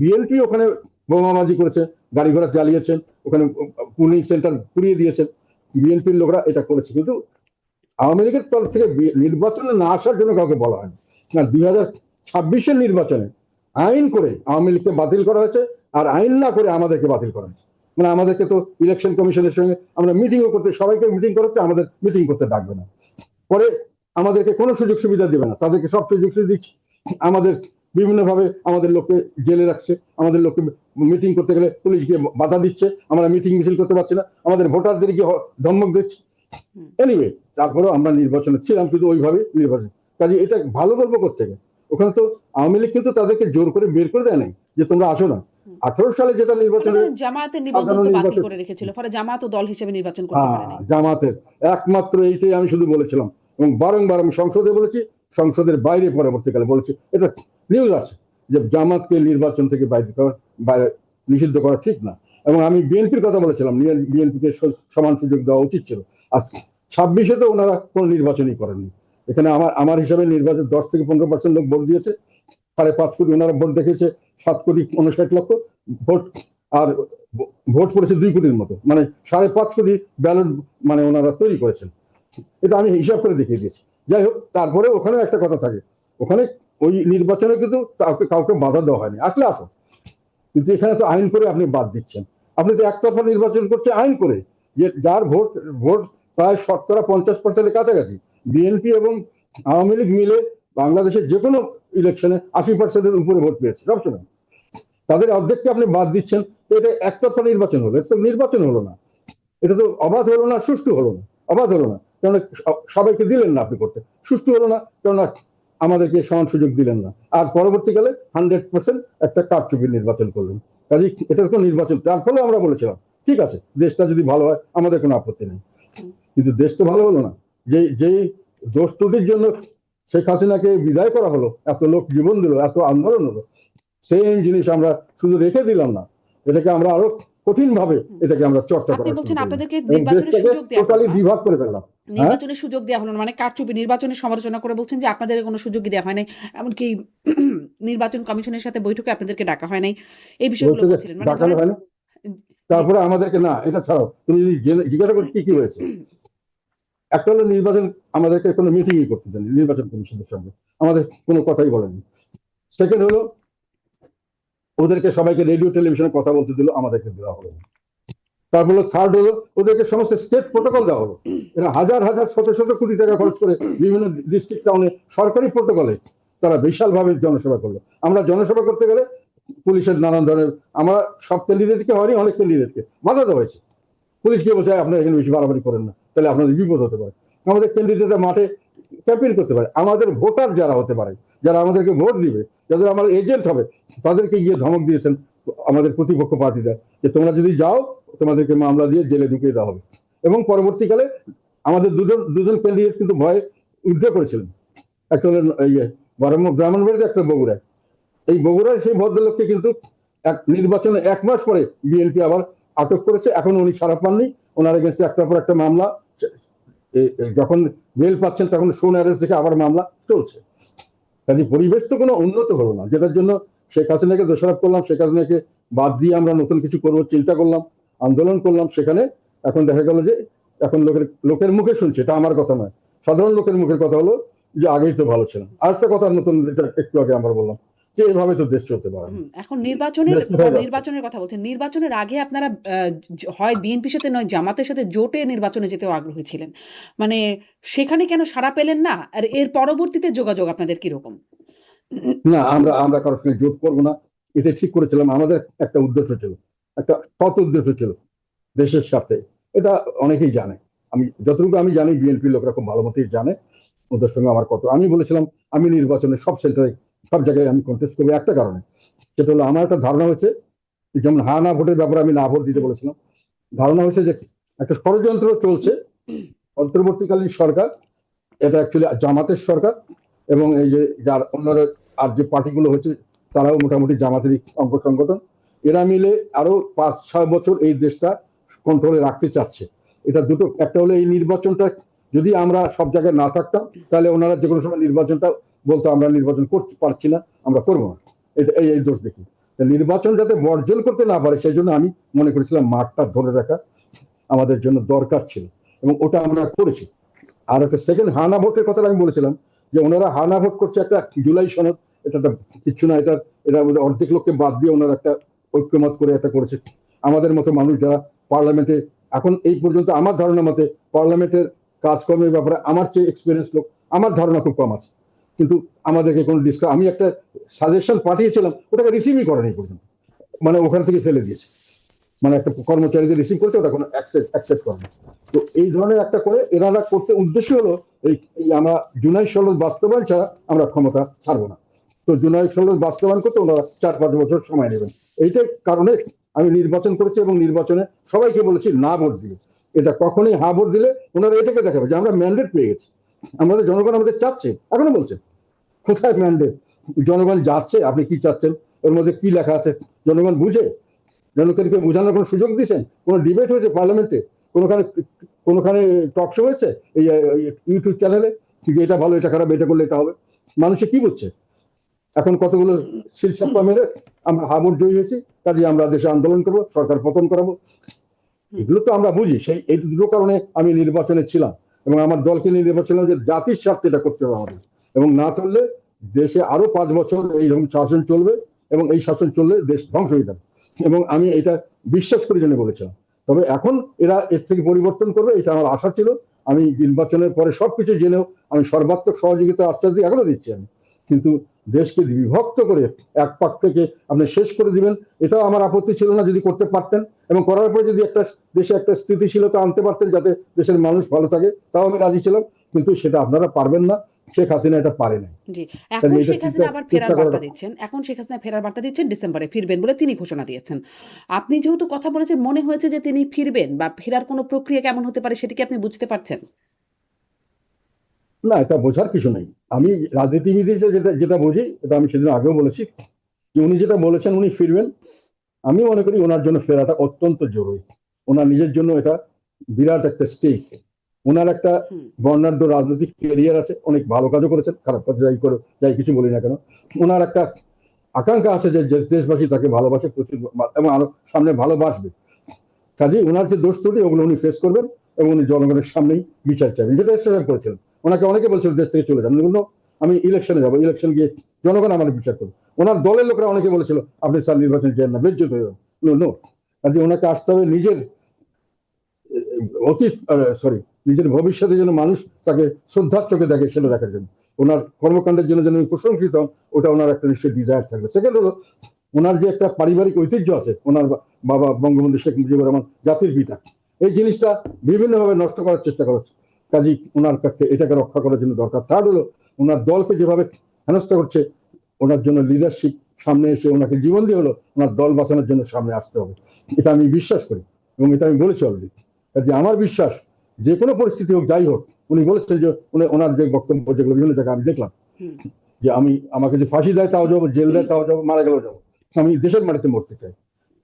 বিএনপি ওখানে বোমাবাজি করেছে, গাড়ি ঘোড়া চালিয়েছেন, ওখানে পুলিশ সেন্টার পুড়িয়ে দিয়েছেন, বিএনপির লোকরা এটা করেছে। কিন্তু আওয়ামী লীগের তরফ থেকে নির্বাচনে না আসার জন্য কাউকে বলা হয়নি না। 2026-এর নির্বাচনে আইন করে আওয়ামী লীগকে বাতিল করা হয়েছে, আর আইন না করে আমাদেরকে বাতিল করা হয়েছে। মানে আমাদেরকে তো ইলেকশন কমিশনের সঙ্গে আমরা মিটিংও করতে, সবাইকে মিটিং করাচ্ছে, আমাদের মিটিং করতে ডাকবে না। পরে আমাদেরকে কোনো সুযোগ সুবিধা দেবে না, তাদেরকে সব সুযোগ সুবিধা দিচ্ছে। আমাদের বিভিন্নভাবে আমাদের লোককে জেলে রাখছে, আমাদের লোককে মিটিং করতে গেলে পুলিশ গিয়ে বাধা দিচ্ছে, আমরা মিটিং মিছিল করতে পারছি না, আমাদের ভোটারদের গিয়ে ধমক দিচ্ছে। এনিওয়ে, তারপরেও আমরা নির্বাচনে ছিলাম, কিন্তু ওইভাবে নির্বাচন। কাজে এটা ভালো বলবো কোথেকে, ওখানে তো আওয়ামী লীগ কিন্তু তাদেরকে জোর করে বের করে দেয় নাই যে তোমরা আসো না। 18 সালে যেটা নির্বাচনে জামায়াতের নিবন্ধন তো বাতিল করে রেখেছিল, ফলে জামায়াত দল হিসেবে নির্বাচন করতে পারেনি। জামাতের একমাত্র এইটাই আমি শুধু বলেছিলাম, এবং বারংবার আমি সংসদে বলেছি, সংসদের বাইরে পরবর্তীকালে বলেছি, এটা নিউজ আছে যে জামাতকে নির্বাচন থেকে বাইরে নিষিদ্ধ করা ঠিক না। এবং আমি বিএনপির কথা বলেছিলাম, বিএনপিকে সমান সুযোগ দেওয়া উচিত ছিল। আর 26-এ তো ওনারা কোনো নির্বাচনই করেননি। এখানে আমার হিসাবে নির্বাচন 10 থেকে 15% লোক ভোট দিয়েছে, 5.5 কোটি ওনারা ভোট দেখেছে, 7,59,00,000 ভোট, আর ভোট পড়েছে 2 কোটির মতো, মানে 5.5 কোটি ব্যালট মানে ওনারা তৈরি করেছেন। এটা আমি হিসাব করে দেখিয়ে দিয়েছি। যাই হোক, তারপরে ওখানে একটা কথা থাকে, ওখানে ওই নির্বাচনে কিন্তু কাউকে কাউকে বাধা দেওয়া হয়নি, আসলে আসো, কিন্তু এখানে তো আইন করে আপনি বাদ দিচ্ছেন। আপনি তো একতরফা নির্বাচন করছে আইন করে, যে যার ভোট ভোট প্রায় 50% কাছাকাছি। বিএনপি এবং আওয়ামী লীগ মিলে বাংলাদেশের যে কোনো ইলেকশনে 80%-এর উপরে ভোট পেয়েছে সবসময়। তাদের অর্ধেককে আপনি বাদ দিচ্ছেন, তো এটা একতরফা নির্বাচন হলো, এটা তো নির্বাচন হলো না, এটা তো অবাধ হলো না, সুষ্ঠু হলো না, অবাধ হলো না, কেননা সবাইকে দিলেন না আপনি করতে, সুষ্ঠু হলো না, কেননা আমাদেরকে সমান সুযোগ দিলেন না। আর পরবর্তীকালে 100% একটা কারচুপি নির্বাচন করলেন। কাজে এটা তো নির্বাচন, তার ফলে আমরা বলেছিলাম ঠিক আছে, দেশটা যদি ভালো হয় আমাদের কোনো আপত্তি নেই, কিন্তু দেশ তো ভালো হলো না। যে দোষ ত্রুটির জন্য শেখ হাসিনাকে বিদায় করা হলো, এত লোক জীবন দিল, এত আন্দোলন হলো, সেই জিনিস আমরা শুধু রেখে দিলাম না, এটাকে আমরা আরো কঠিন ভাবে এটাকে আমরা চর্চা আপনি করা শুরু বলছেন করলাম আপনাদেরকে এবং নির্বাচনের দেশটাকে সুযোগ দেওয়া হলো টোটালি না, বিভাগ করে ফেললাম। হ্যাঁ, নির্বাচনের সুযোগ দেওয়া হলো না, মানে কারচুপি নির্বাচনের সমালোচনা করে বলছেন যে আপনাদের কোনো সুযোগই দেওয়া হয় নাই, এমনকি নির্বাচন কমিশনের সাথে বৈঠকে আপনাদেরকে ডাকা হয় নাই, এই বিষয়গুলো বলতে যে বলছিলেন। মানে ডাকানো ধরেন হয় না, যে তারপরে আমাদেরকে না, এটা ছাড়াও তুমি যদি জিজ্ঞাসা করো কি কি হয়েছে, একটা হলো নির্বাচন আমাদেরকে কোনো মিটিংই করতে দেয়নি নির্বাচন কমিশনের সঙ্গে, আমাদের কোনো কথাই বলেনি। সেকেন্ড হলো ওদেরকে সবাইকে রেডিও টেলিভিশনে কথা বলতে দিল, আমাদেরকে দেওয়া হলো না। তারপরে থার্ড হলো ওদেরকে সমস্ত স্টেট প্রোটোকল দেওয়া হলো, এরা হাজার হাজার শত শত কোটি টাকা খরচ করে বিভিন্ন ডিস্ট্রিক্ট টাউনে সরকারি প্রোটোকলে তারা বিশালভাবে জনসভা করলো। আমরা জনসভা করতে গেলে পুলিশের নানান ধরনের, আমরা সব ক্যান্ডিডেটকে হয়নি, অনেক ক্যান্ডিডেটকে বাধা দেওয়া হয়েছে। পুলিশ গিয়ে বলছে আপনারা এখানে বেশি বাড়াবাড়ি করেন না, তাহলে আপনাদের বিপদ হতে পারে। আমাদের ক্যান্ডিডেটরা মাঠে ক্যাম্পেইন করতে পারে, আমাদের ভোটার যারা হতে পারে, যারা আমাদেরকে ভোট দিবে, যাদের আমার এজেন্ট হবে, তাদেরকে গিয়ে ধমক দিয়েছেন আমাদের প্রতিপক্ষ পার্টিরা, যে তোমরা যদি যাও তোমাদেরকে মামলা দিয়ে জেলে ঢুকিয়ে দেওয়া হবে। এবং পরবর্তীকালে আমাদের দুজন দুজন ক্যান্ডিডেট কিন্তু ভয়ে উদ্ধার করেছিলেন, একটা হলেন ব্রাহ্মণবাড়িতে, একটা বগুড়ায়। এই বগুড়ার সেই ভদ্রলোককে কিন্তু নির্বাচনে 1 মাস পরে বিএনপি আবার আটক করেছে, এখন উনি ছাড়া পাননি, ওনার এগেন্সে একটার পর একটা মামলা, যখন বেল পাচ্ছেন তখন শোন অ্যারেস্ট থেকে আবার মামলা চলছে। কাজে পরিবেশ তো কোনো উন্নত হলো না, যেটার জন্য শেখ হাসিনাকে দোষারোপ করলাম, শেখ হাসিনাকে বাদ দিয়ে আমরা নতুন কিছু করবো চিন্তা করলাম, আন্দোলন করলাম, সেখানে এখন দেখা গেল যে এখন লোকের মুখে শুনছে, এটা আমার কথা নয়, সাধারণ লোকের মুখের কথা হলো যে আগেই তো ভালো ছিলাম। আরেকটা কথা নতুন, একটু আগে আমরা বললাম যে এভাবে তো দেশ চলতে পারে না, এখন নির্বাচনের দেশ কোথায় যাচ্ছে। নির্বাচনের কথা বলছেন, নির্বাচনের আগে আপনারা হয় বিএনপির সাথে নয় জামাতের সাথে জোটে নির্বাচনে যেতেও আগ্রহী ছিলেন, মানে সেখানে কেন সাড়া পেলেন না? আর এর পরবর্তীতে যোগাযোগ আপনাদের কিরকম? না, আমরা আমরা কারোর সঙ্গে জোট করবো না, এটা ঠিক করেছিলাম। আমাদের একটা উদ্দেশ্য ছিল, একটা সৎ উদ্দেশ্য ছিল দেশের সাথে, এটা অনেকেই জানে। আমি যতটুকু আমি জানি, বিএনপি লোকরা খুব ভালো মতোই জানে ওদের সঙ্গে আমার কত। আমি বলেছিলাম আমি নির্বাচনে সব সেন্টারে সব জায়গায় আমি কন্টেস্ট করবো একটা কারণে, সেটা হলো আমার একটা ধারণা হচ্ছে, যেমন হা না ভোটের ব্যাপারে আমি না ভোট দিতে বলেছিলাম, ধারণা হচ্ছে যে একটা ষড়যন্ত্র চলছে অন্তর্বর্তীকালীন সরকার, এটা অ্যাকচুয়ালি জামাতের সরকার, এবং এই যে যার অন্যরা আর যে পার্টিগুলো হচ্ছে তারাও মোটামুটি জামাতেরই অঙ্গ সংগঠন, এরা মিলে আরো 5-6 বছর এই দেশটা কন্ট্রোলে রাখতে চাচ্ছে। এটা দুটো, একটা হলো এই নির্বাচনটা যদি আমরা সব জায়গায় না থাকতাম, তাহলে ওনারা যে কোনো সময় নির্বাচনটা বলতো আমরা নির্বাচন করতে পারছি না, আমরা করবো না, এটা এই দোষ দেখি। নির্বাচন যাতে বর্জন করতে না পারে সেই জন্য আমি মনে করেছিলাম মাঠটা ধরে রাখা আমাদের জন্য দরকার ছিল, এবং ওটা আমরা করেছি। আর একটা সেকেন্ড হানা ভোটের কথা আমি বলেছিলাম, যে ওনারা হানা ভোট করছে একটা জুলাই সনদ, এটা তো কিছু না, এটা এরা অর্ধেক লোককে বাদ দিয়ে ওনারা একটা ঐক্যমত করে একটা করেছে। আমাদের মতো মানুষ যারা পার্লামেন্টে এখন এই পর্যন্ত, আমার ধারণা মতে পার্লামেন্টের কাজকর্মের ব্যাপারে আমার চেয়ে এক্সপিরিয়েন্স লোক আমার ধারণা খুব কম আছে, কিন্তু আমাদেরকে কোনো ডিসকাস, আমি একটা সাজেশন পাঠিয়েছিলাম, ওটাকে রিসিভই করেনি এই পর্যন্ত, মানে ওখান থেকে ফেলে দিয়েছে, মানে একটা কর্মচারীদের রিসিভ করতে ওটা কোনো অ্যাকসেপ্ট করে না। তো এই ধরনের একটা করে এনারা করতে উদ্দেশ্য হলো এই আমরা জুলাই সনদ বাস্তবায়ন ছাড়া আমরা ক্ষমতা ছাড়বো না। তো জুলাই সনদ বাস্তবায়ন করতে ওনারা 4-5 বছর সময় নেবেন। এইটার কারণে আমি নির্বাচন করেছি, এবং নির্বাচনে সবাইকে বলেছি না ভোট দিবে। এটা কখনোই হা ভোট দিলে ওনারা এটাকে দেখাবে যে আমরা ম্যান্ডেট পেয়ে গেছি, আমাদের জনগণ আমাদের চাচ্ছে, এখনো বলছে কোথায় ম্যান্ডেট, জনগণ যাচ্ছে, আপনি কি চাচ্ছেন, ওর মধ্যে কি লেখা আছে জনগণ বুঝে, জনগণকে বোঝানোর কোনো সুযোগ দিয়েছেন, কোনো ডিবেট হয়েছে পার্লামেন্টে, কোনোখানে কোনোখানে টক শো হয়েছে এই ইউটিউব চ্যানেলে যে এটা ভালো এটা খারাপ, এটা করলে এটা হবে, মানুষে কি বুঝছে? এখন কতগুলো শিলছাপ্পা মেরে আমরা হাবুর জয়ী হয়েছি, কাজে আমরা দেশে আন্দোলন করবো, সরকার পতন করাবো, এগুলো তো আমরা বুঝি। সেই এই দুটো কারণে আমি নির্বাচনে ছিলাম, এবং আমার দলকে নিয়ে নির্বাচন যে জাতির স্বার্থে এটা করতে হবে আমাদের, এবং না করলে দেশে আরো 5 বছর এইরকম শাসন চলবে, এবং এই শাসন চললে দেশ ধ্বংস হয়ে যাবে, এবং আমি এটা বিশ্বাস করে জন্য বলেছিলাম। তবে এখন এরা এর থেকে পরিবর্তন করবে, এটা আমার আশা ছিল। আমি নির্বাচনের পরে সবকিছু জেনেও আমি সর্বাত্মক সহযোগিতা আশ্বাস দিয়ে এখনো দিচ্ছি আমি, কিন্তু দেশকে বিভক্ত করে এক পাক থেকে আপনি শেষ করে দিবেন, এটাও আমার আপত্তি ছিল না যদি করতে পারতেন, এবং করার পরে যদি একটা দেশে একটা স্থিতিশীলতা আনতে পারতেন যাতে দেশের মানুষ ভালো থাকে, তাও আমি রাজি ছিলাম। কিন্তু সেটা আপনারা পারবেন না, শেখ হাসিনা এটা পারে নাই। জি, কাজে এখন এটা শেখ হাসিনা চিন্তা আবার চিন্তা ফেরার বার্তা করাটা দিচ্ছেন। এখন শেখ হাসিনা ফেরার বার্তা দিচ্ছেন, ডিসেম্বরে ফিরবেন বলে তিনি ঘোষণা দিয়েছেন। আপনি যেহেতু কথা বলেছেন, মনে হয়েছে যে তিনি ফিরবেন বা ফেরার কোনো প্রক্রিয়া কেমন হতে পারে সেটি কি আপনি বুঝতে পারছেন? না, এটা বোঝার কিছু নেই। আমি রাজনীতিবিদদের যেটা যেটা বুঝি, এটা আমি সেদিন আগেও বলেছি, যে উনি যেটা বলেছেন উনি ফিরবেন, আমি মনে করি ওনার জন্য ফেরাটা অত্যন্ত জরুরি। ওনার নিজের জন্য এটা বিরাট একটা স্টেক। ওনার একটা হুম, বর্ণাঢ্য রাজনৈতিক ক্যারিয়ার আছে, অনেক ভালো কাজও করেছেন, খারাপ কাজ যাই করে যাই কিছু বলি না কেন। ওনার একটা আকাঙ্ক্ষা আছে যে যে দেশবাসী তাকে ভালোবাসে প্রচুর, এবং আরো সামনে ভালোবাসবে। কাজে ওনার যে দোষ ত্রুটি ওগুলো উনি ফেস করবেন, এবং উনি জনগণের সামনেই বিচার চাইবেন, যেটা এসে করেছিলেন। ওনাকে অনেকে বলছিল দেশ থেকে চলে যান, উনি বললো আমি ইলেকশনে যাবো, ইলেকশন গিয়ে জনগণ আমার বিচার করবে। ওনার দলের লোকরা অনেকে বলেছিল আপনি স্যার নির্বাচন চেন না, বেজ্জত হয়ে যাবেন। নো, কাজে ওনাকে আসতে হবে নিজের অতীত, সরি, নিজের ভবিষ্যতে যেন মানুষ তাকে শ্রদ্ধার চোখে দেখে, সেটা দেখার জন্য, ওনার কর্মকাণ্ডের জন্য যেন প্রশংসিত হন, ওটা ওনার একটা নিশ্চয় ডিজায়ার থাকবে। সেকেন্ড হলো, ওনার যে একটা পারিবারিক ঐতিহ্য আছে, ওনার বাবা বঙ্গবন্ধু শেখ মুজিবুর রহমান জাতির পিতা, এই জিনিসটা বিভিন্নভাবে নষ্ট করার চেষ্টা করেছে। কাজী ওনার কাছে এটাকে রক্ষা করার জন্য দরকার। থার্ড হলো, ওনার দলকে যেভাবে হেনস্থা করছে, ওনার জন্য লিডারশিপ সামনে এসে ওনাকে জীবন দিয়ে হলো ওনার দল বাঁচানোর জন্য সামনে আসতে হবে। এটা আমি বিশ্বাস করি, এবং এটা আমি বলেছি অলরেডি। যে আমার বিশ্বাস, যে কোনো পরিস্থিতি হোক যাই হোক, উনি বলেছেন যে উনি ওনার যে বক্তব্য যেগুলো বিভিন্ন জায়গায় আমি দেখলাম, হুম, যে আমি আমাকে যে ফাঁসি দেয় তাও যাবো, জেল দেয় তাও যাবো, মারা গেলেও যাবো, আমি দেশের মাটিতে মরতে চাই।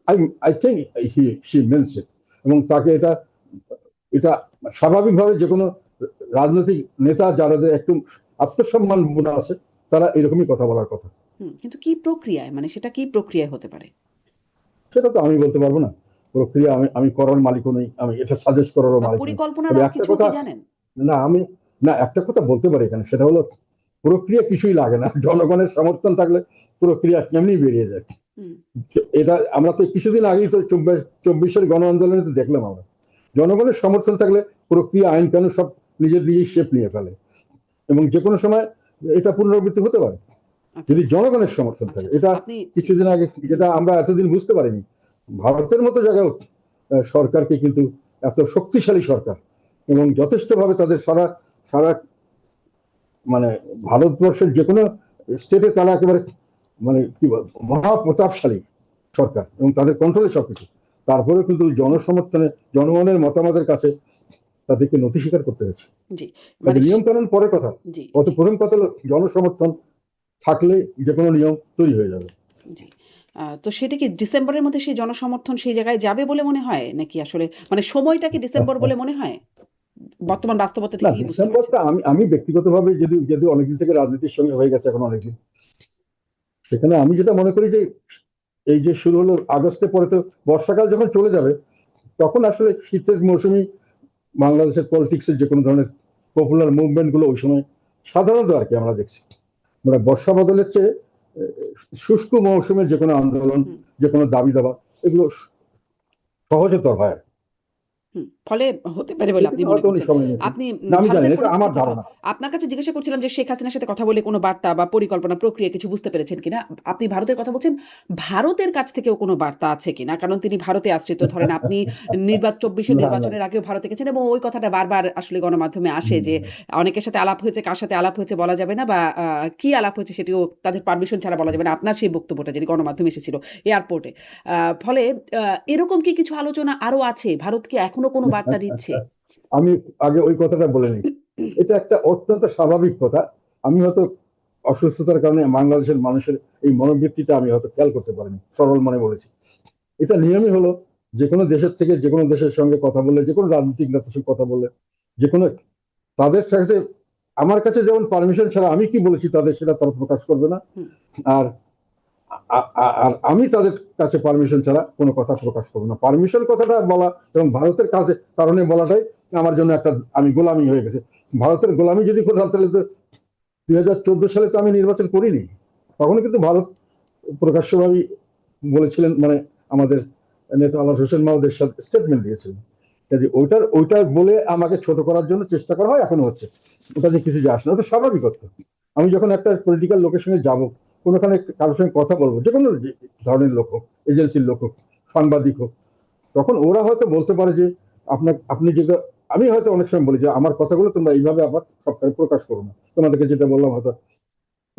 I I think she means ইট। এবং তাকে এটা এটা স্বাভাবিকভাবে যে কোনো রাজনৈতিক নেতা যারা যে একটু আত্মসম্মান বোধ আছে, তারা এরকমই কথা বলার কথা। হুম। কিন্তু কি প্রক্রিয়ায়, মানে সেটা কি প্রক্রিয়ায় হতে পারে? সেটা তো আমি বলতে পারবো না। প্রক্রিয়া আমি আমি করার মালিকও নেই, আমি এটা সাজেস্ট করারও বা মালিক নেই। পরিকল্পনার তবে একটা কিছু কথা, কি জানেন? না আমি, না একটা কথা বলতে পারি এখানে, সেটা হলো প্রক্রিয়া কিছুই লাগে না, জনগণের সমর্থন থাকলে প্রক্রিয়া কেমনি বেরিয়ে যায়। হুম, এটা আমরা তো কিছুদিন আগেই তো 24-এর গণ আন্দোলনে তো দেখলাম আমরা, জনগণের সমর্থন থাকলে প্রক্রিয়া আইন কানুন সব নিজেই শেপ নিয়ে ফেলে, এবং যে কোনো সময় এটা পুনরাবৃত্তি হতে পারে আচ্ছা, যদি জনগণের সমর্থন আচ্ছা। থাকে। এটা আপনি কিছুদিন আগে, হুম, যেটা আমরা এতদিন বুঝতে পারিনি, ভারতের মতো জায়গায় সরকারকে কিন্তু, এত শক্তিশালী সরকার, এবং যথেষ্ট ভাবে তাদের সারা সারা মানে ভারতবর্ষের যে কোনো স্টেটে তারা একেবারে মানে কি বল মহাপ্রতাপশালী সরকার, এবং তাদের কন্ট্রোলে সবকিছু। তারপরেও কিন্তু জনসমর্থনে, জনগণের মতামতের কাছে তাদেরকে নথি স্বীকার করতে হয়েছে। জি, কাজে মানে নিয়ম কানুন পরে কথা, জি, অত জি, প্রথম কথা হলো জনসমর্থন থাকলে যে কোনো নিয়ম তৈরি হয়ে যাবে। জি। তো সেটা কি ডিসেম্বরের মধ্যে সেই জনসমর্থন সেই জায়গায় যাবে বলে মনে হয়? নাকি আসলে মানে সময়টা কি ডিসেম্বর বলে মনে হয়? বর্তমান বাস্তবতা না, থেকেই বুঝতে পারছেন। ডিসেম্বরটা আমি আমি ব্যক্তিগতভাবে যদি যদি অনেকদিন থেকে রাজনীতির সঙ্গে হয়ে গেছে এখন অনেকদিন, সেখানে আমি যেটা মনে করি যে এই যে শুরু হলো আগস্টের পরে, তো বর্ষাকাল যখন চলে যাবে, তখন আসলে শীতের মৌসুমে বাংলাদেশের পলিটিক্সের যে কোনো ধরনের পপুলার মুভমেন্ট গুলো ওই সময় সাধারণত আর কি আমরা দেখছি, মানে বর্ষা বদলের চেয়ে শুষ্ক মৌসুমের যে কোনো আন্দোলন, হুম, যে কোনো দাবি দাবা, এগুলো সহজতর হয়। ফলে হতে পারে বলে আপনি সেজন্য মনে হয়তো উনি করছেন। সময় নিয়েছেন। আপনি না, আমি জানি ভারতের না, এটা আমার পরিস্থিতির কথা ধারণা। আপনার কাছে জিজ্ঞাসা করছিলাম যে শেখ হাসিনার সাথে কথা বলে কোনো বার্তা বা পরিকল্পনা প্রক্রিয়া কিছু বুঝতে পেরেছেন কিনা? আপনি ভারতের কথা বলছেন। ভারতের কাছ থেকেও কোনো বার্তা আছে কিনা? কারণ তিনি ভারতে আশ্রিত। ধরেন আপনি ২৪ এর না, না। নির্বাচনের আগেও ভারতে গেছেন এবং ওই কথাটা বারবার আসলে গণমাধ্যমে আসে হুম, যে অনেকের সাথে আলাপ হয়েছে, কার সাথে আলাপ হয়েছে বলা যাবে না বা কি আলাপ হয়েছে সেটিও তাদের পারমিশন ছাড়া বলা যাবে না। আপনার সেই বক্তব্যটা যেটি গণমাধ্যমে এসেছিল এয়ারপোর্টে। ফলে এরকম কি কিছু আলোচনা আরো আছে? ভারত কি এখনো কোনো বার্তা দিচ্ছে? আমি আগে ওই কথাটা বলে নিই। এটা একটা অত্যন্ত স্বাভাবিক কথা। আমি হয়তো অসুস্থতার কারণে বাংলাদেশের মানুষের এই মনোবৃত্তিটা আমি হয়তো খেয়াল করতে পারিনি, সরল মনে বলেছি। এটা নিয়মই হলো, যে কোনো দেশের থেকে যে কোনো দেশের সঙ্গে কথা বললে, যে কোনো রাজনৈতিক নেতার সঙ্গে কথা বললে, যে কোনো তাদের কাছে, আমার কাছে যেমন পারমিশন ছাড়া আমি কি বলেছি তাদের সেটা তারা প্রকাশ করবে না, হুম, আর আর আমি তাদের কাছে পারমিশন ছাড়া কোনো কথা প্রকাশ করবো না। পারমিশন কথাটা বলা এবং ভারতের কাছে কারণে বলাটাই আমার জন্য একটা, আমি গোলামি হয়ে গেছে। ভারতের গোলামি যদি করতাম তাহলে তো 2014 সালে তো আমি নির্বাচন করিনি, তখন কিন্তু ভারত প্রকাশ্যভাবেই বলেছিলেন, মানে আমাদের নেতা আলাস হোসেন মাহমুদের সাথে স্টেটমেন্ট দিয়েছিলেন। কাজে ওইটা বলে আমাকে ছোট করার জন্য চেষ্টা করা হয়, এখনো হচ্ছে। ওটা যে কিছু যে আসে না, ওটা স্বাভাবিক কথা। আমি যখন একটা পলিটিক্যাল লোকের সঙ্গে যাবো, কোনোখানে কারোর সঙ্গে কথা বলবো, যে কোনো ধরনের লোক হোক, এজেন্সির লোক হোক, সাংবাদিক হোক, তখন ওরা হয়তো বলতে পারে যে আপনি যেটা, আমি হয়তো অনেক সময় বলি যে আমার কথাগুলো তোমরা এইভাবে আবার সবটাই প্রকাশ করো না, তোমাদেরকে যেটা বললাম হয়তো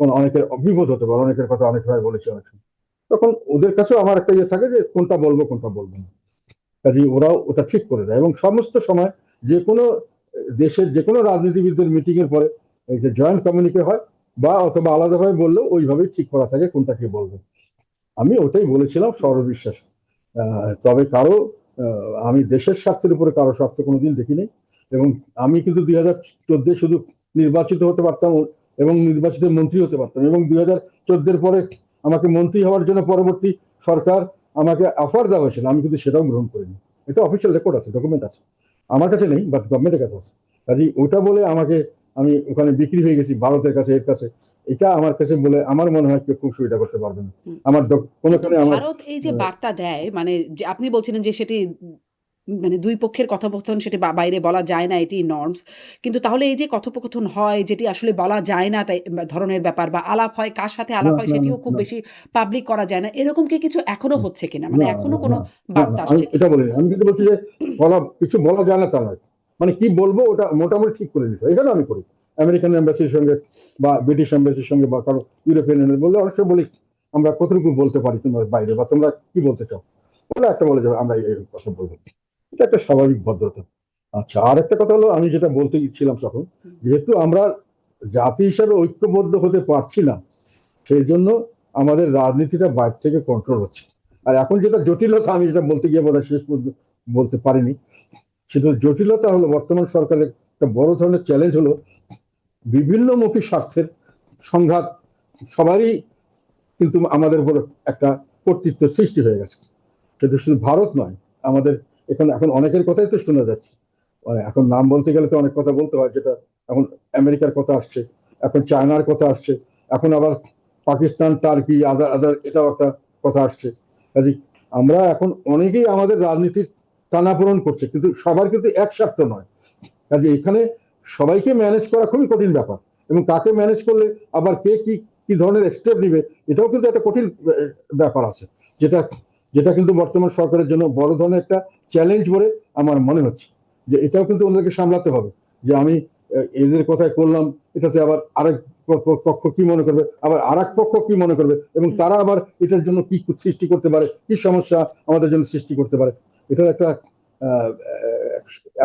অনেকের বিপদ হতে পারে, অনেকের কথা অনেকভাবে বলেছি অনেক সময়। তখন ওদের কাছেও আমার একটা ইয়ে থাকে যে কোনটা বলবো কোনটা বলবো না। কাজে ওরাও ওটা ঠিক করে দেয়, এবং সমস্ত সময় যে কোনো দেশের যে কোনো রাজনীতিবিদদের মিটিং এর পরে এই যে জয়েন্ট কমিউনিকে হয় বা অথবা আলাদাভাবে বললেও ওইভাবেই ঠিক করা থাকে কোনটা কি বলবে। আমি ওটাই বলেছিলাম, সৌরভ বিশ্বাস। তবে আমি দেশের স্বার্থের উপরে কারো স্বার্থ কোনোদিন দেখিনি। এবং আমি কিন্তু 2014 শুধু নির্বাচিত হতে পারতাম এবং নির্বাচিত মন্ত্রী হতে পারতাম, এবং 2014 পরে আমাকে মন্ত্রী হওয়ার জন্য পরবর্তী সরকার আমাকে অফার দেওয়া হয়েছিল, আমি কিন্তু সেটাও গ্রহণ করিনি। এটা অফিসিয়াল রেকর্ড আছে, ডকুমেন্ট আছে, আমার কাছে নেই, বাট গভর্নমেন্টের কাছে আছে। কাজে ওটা বলে আমি ওখানে বিক্রি হয়ে গেছি ভারতের কাছে, এর কাছে, এটা আমার কাছে বলে আমার মনে হয় কেউ খুব সুবিধা করতে পারবে না। হুম। আমার কিন্তু কোনোখানে আমার ভারত এই যে বার্তা দেয়, মানে যে আপনি বলছিলেন যে সেটি মানে দুই পক্ষের কথোপকথন, সেটি বাইরে বলা যায় না, এটি নর্মস। কিন্তু তাহলে এই যে কথোপকথন হয় যেটি আসলে বলা যায় না তাই ধরনের ব্যাপার, বা আলাপ হয়, কার সাথে না আলাপ হয় না না সেটিও খুব না বেশি পাবলিক করা যায় না, এরকম কি কিছু এখনো হচ্ছে কিনা, মানে না এখনো না কোনো না না বার্তা না, আমি আসছে এটা কিনা? বলিনি। আমি কিন্তু বলছি যে কিছু বলা যায় না তা নয়, মানে কি বলবো ওটা মোটামুটি ঠিক করে নিতে, এখানে আমি করি আমেরিকান এম্বাসির সঙ্গে বা ব্রিটিশ এম্বাসির সঙ্গে বা কারো ইউরোপিয়ান ইউনিয়ন বললে অনেক সময় বলি আমরা কতটুকু বলতে পারি তোমার বাইরে, বা তোমরা কি বলতে চাও, বলে একটা বলে যাবে আমরা এই কথা বলবো। এটা একটা স্বাভাবিক ভদ্রতা। আচ্ছা, আর একটা কথা হলো, আমি যেটা বলতে গেছিলাম তখন, হুম, যেহেতু আমরা জাতি হিসাবে ঐক্যবদ্ধ হতে পারছি না, সেই জন্য আমাদের রাজনীতিটা বাইরে থেকে কন্ট্রোল হচ্ছে। আর এখন যেটা জটিলতা, আমি যেটা বলতে গিয়ে বোধহয় শেষ পর্যন্ত বলতে পারিনি, সেটা জটিলতা হলো বর্তমান সরকারের একটা বড় ধরনের চ্যালেঞ্জ হলো বিভিন্নমুখী স্বার্থের সংঘাত। সবারই কিন্তু আমাদের উপর একটা কর্তৃত্ব সৃষ্টি হয়ে গেছে। সেটা শুধু ভারত নয়, আমাদের এখানে এখন অনেকের কথাই তো শোনা যাচ্ছে। এখন নাম বলতে গেলে তো অনেক কথা বলতে হয়, যেটা এখন আমেরিকার কথা আসছে, এখন চায়নার কথা আসছে, এখন আবার পাকিস্তান, টার্কি, আদার আদার, এটাও একটা কথা আসছে। কাজে আমরা এখন অনেকেই আমাদের রাজনীতির টানাপোড়েন করছে, কিন্তু সবার কিন্তু এক স্বার্থ নয়। কাজে এখানে সবাইকে ম্যানেজ করা খুবই কঠিন ব্যাপার, এবং কাকে ম্যানেজ করলে আবার কে কি কি ধরনের স্টেপ নিবে, এটাও কিন্তু একটা কঠিন ব্যাপার আছে, যেটা যেটা কিন্তু বর্তমান সরকারের জন্য বড় ধরনের একটা চ্যালেঞ্জ বলে আমার মনে হচ্ছে। যে এটাও কিন্তু ওদেরকে সামলাতে হবে, যে আমি এদের কথায় করলাম, এটাতে আবার আরেক পক্ষ কি মনে করবে, আবার আরেক পক্ষ কি মনে করবে, এবং হুম। তারা আবার এটার জন্য কি সৃষ্টি করতে পারে, কি সমস্যা আমাদের জন্য সৃষ্টি করতে পারে। এটার আহ,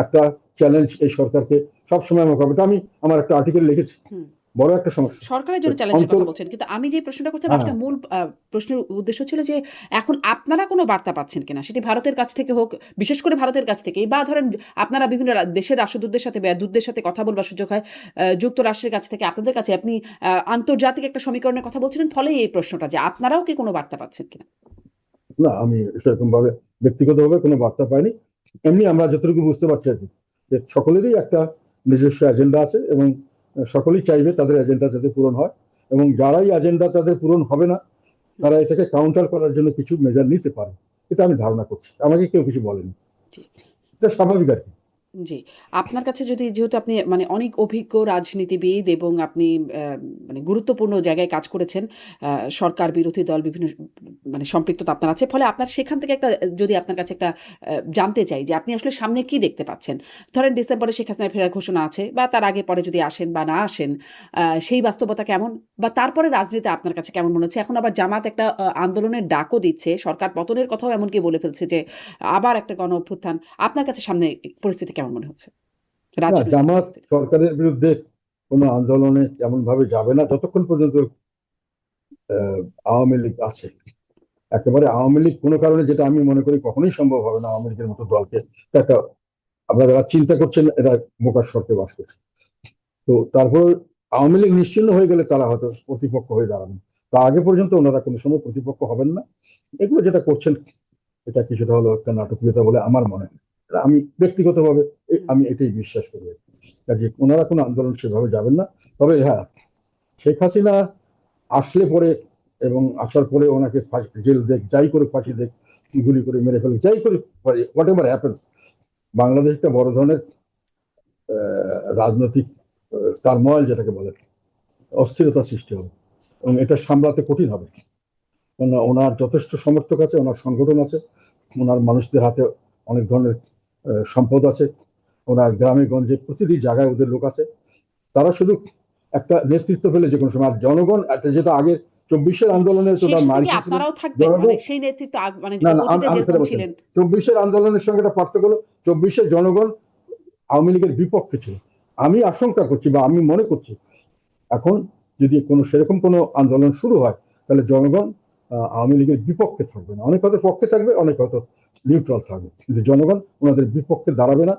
একটা চ্যালেঞ্জ এই সরকারকে সবসময় মোকাবিলা। আমি আমার একটা আর্টিকেল লিখেছি, হুম। বড় একটা সমস্যা। সরকারের জন্য চ্যালেঞ্জের অন্তর, কথা বলছেন। কিন্তু আমি যে প্রশ্নটা করছিলাম, হ্যাঁ, আসলে মূল প্রশ্নের উদ্দেশ্য ছিল যে এখন আপনারা কোনো বার্তা পাচ্ছেন কিনা? সেটি ভারতের কাছ থেকে হোক, বিশেষ করে ভারতের কাছ থেকেই, বা ধরেন আপনারা বিভিন্ন দেশের রাষ্ট্রদূতদের সাথে বা দূতদের সাথে কথা বলবার সুযোগ হয়। যুক্তরাষ্ট্রের কাছ থেকে আপনাদের কাছে, আপনি আন্তর্জাতিক একটা সমীকরণের কথা বলছিলেন, ফলেই এই প্রশ্নটা যে আপনারাও কি কোনো বার্তা পাচ্ছেন কিনা? না আমি সেরকম ভাবে ব্যক্তিগতভাবে কোনো বার্তা পাইনি। এমনি আমরা যতটুকু বুঝতে পারছি আর কি, যে সকলেরই একটা নিজস্ব এজেন্ডা আছে, এবং সকলেই চাইবে তাদের এজেন্ডা যাতে পূরণ হয়, এবং যারাই এজেন্ডা তাদের পূরণ হবে না, হুম, তারা এটাকে কাউন্টার করার জন্য কিছু মেজার নিতে পারে। এটা আমি ধারণা করছি, আমাকে কেউ কিছু বলেনি। জি। এটা স্বাভাবিক আর কি। জি। আপনার কাছে যদি, যেহেতু আপনি মানে অনেক অভিজ্ঞ রাজনীতিবিদ এবং আপনি আ মানে গুরুত্বপূর্ণ জায়গায় কাজ করেছেন। আ সরকার বিরোধী দল বিভিন্ন মানে সম্পৃক্ততা আপনার আছে। ফলে আপনার সেখান থেকে একটা, যদি আপনার কাছে একটা জানতে চাই যে আপনি আসলে সামনে কি দেখতে পাচ্ছেন? ধরেন ডিসেম্বরে শেখ হাসিনার ফেরার ঘোষণা আছে, বা তার আগে পরে যদি আসেন বা না আসেন, সেই বাস্তবতা কেমন? বা তারপরে রাজনীতি আপনার কাছে কেমন মনে হচ্ছে? এখন আবার জামাত একটা আন্দোলনের ডাকও দিচ্ছে। সরকার পতনের কথাও এমনকি বলে ফেলছে যে আবার একটা গণ অভ্যুত্থান। আপনার কাছে সামনে পরিস্থিতি কেমন মনে হচ্ছে? না, রাজনৈতিক জামাত পরিস্থিতি। সরকারের বিরুদ্ধে কোনো আন্দোলনে এমন ভাবে যাবে না যতক্ষণ পর্যন্ত আহ, আওয়ামী লীগ আছে। একেবারে আওয়ামী লীগ কোনো কারণে, যেটা আমি মনে করি কখনোই সম্ভব হবে না, আওয়ামী লীগের মতো দলকে একটা, আপনারা যারা চিন্তা করছেন এরা বোকার স্বর্গে বাস করছে। তো তারপর আওয়ামী লীগ নিশ্চিহ্ন হয়ে গেলে তারা হয়তো প্রতিপক্ষ হয়ে দাঁড়াবেন। তা আগে পর্যন্ত ওনারা কোনো সময় প্রতিপক্ষ হবেন না। এগুলো যেটা করছেন, এটা কিছুটা হলো একটা নাটকীয়তা বলে আমার মনে হয়। এটা আমি ব্যক্তিগতভাবে হুম, আমি এটাই বিশ্বাস করি। কাজে ওনারা কোনো আন্দোলন সেভাবে যাবেন না। তবে হ্যাঁ, শেখ হাসিনা আসলে পরে এবং আসার পরে ওনাকে জেল দেখ, যাই করে ফাঁসি দেখ, গুলি করে মেরে ফেলে, যাই করে হোয়াট এভার হ্যাপেন্স, বাংলাদেশ একটা বড় ধরনের রাজনৈতিক টার্মোয়েল যেটাকে বলে, অস্থিরতা সৃষ্টি হবে এবং এটা সামলাতে কঠিন হবে। ওনার যথেষ্ট সমর্থক আছে, ওনার সংগঠন আছে, ওনার মানুষদের হাতে অনেক ধরনের সম্পদ আছে, ওনার গ্রামে গঞ্জে প্রতিটি জায়গায় ওদের লোক আছে। তারা শুধু একটা নেতৃত্ব পেলে যে কোনো সময়, আর জনগণ একটা যেটা আগে 24-এর আন্দোলনের তো সেই তার সাথে মার কি খেয়েছিল আপনারাও থাকবেন? জনগণ। মানে সেই নেতৃত্ব মানে না না, অতীতে আমি যেরকম সেটা বলছি না। ছিলেন। 24-এর আন্দোলনের সঙ্গে একটা পার্থক্য হলো, 24-এর জনগণ আওয়ামী লীগের বিপক্ষে ছিল। আমি আশঙ্কা করছি বা আমি মনে করছি এখন যদি কোনো সেরকম কোনো আন্দোলন শুরু হয়, তাহলে জনগণ আওয়ামী লীগের বিপক্ষে থাকবে না, অনেক হয়তো পক্ষে থাকবে, অনেক হয়তো নিউট্রাল থাকবে, কিন্তু জনগণ ওনাদের বিপক্ষে দাঁড়াবে না।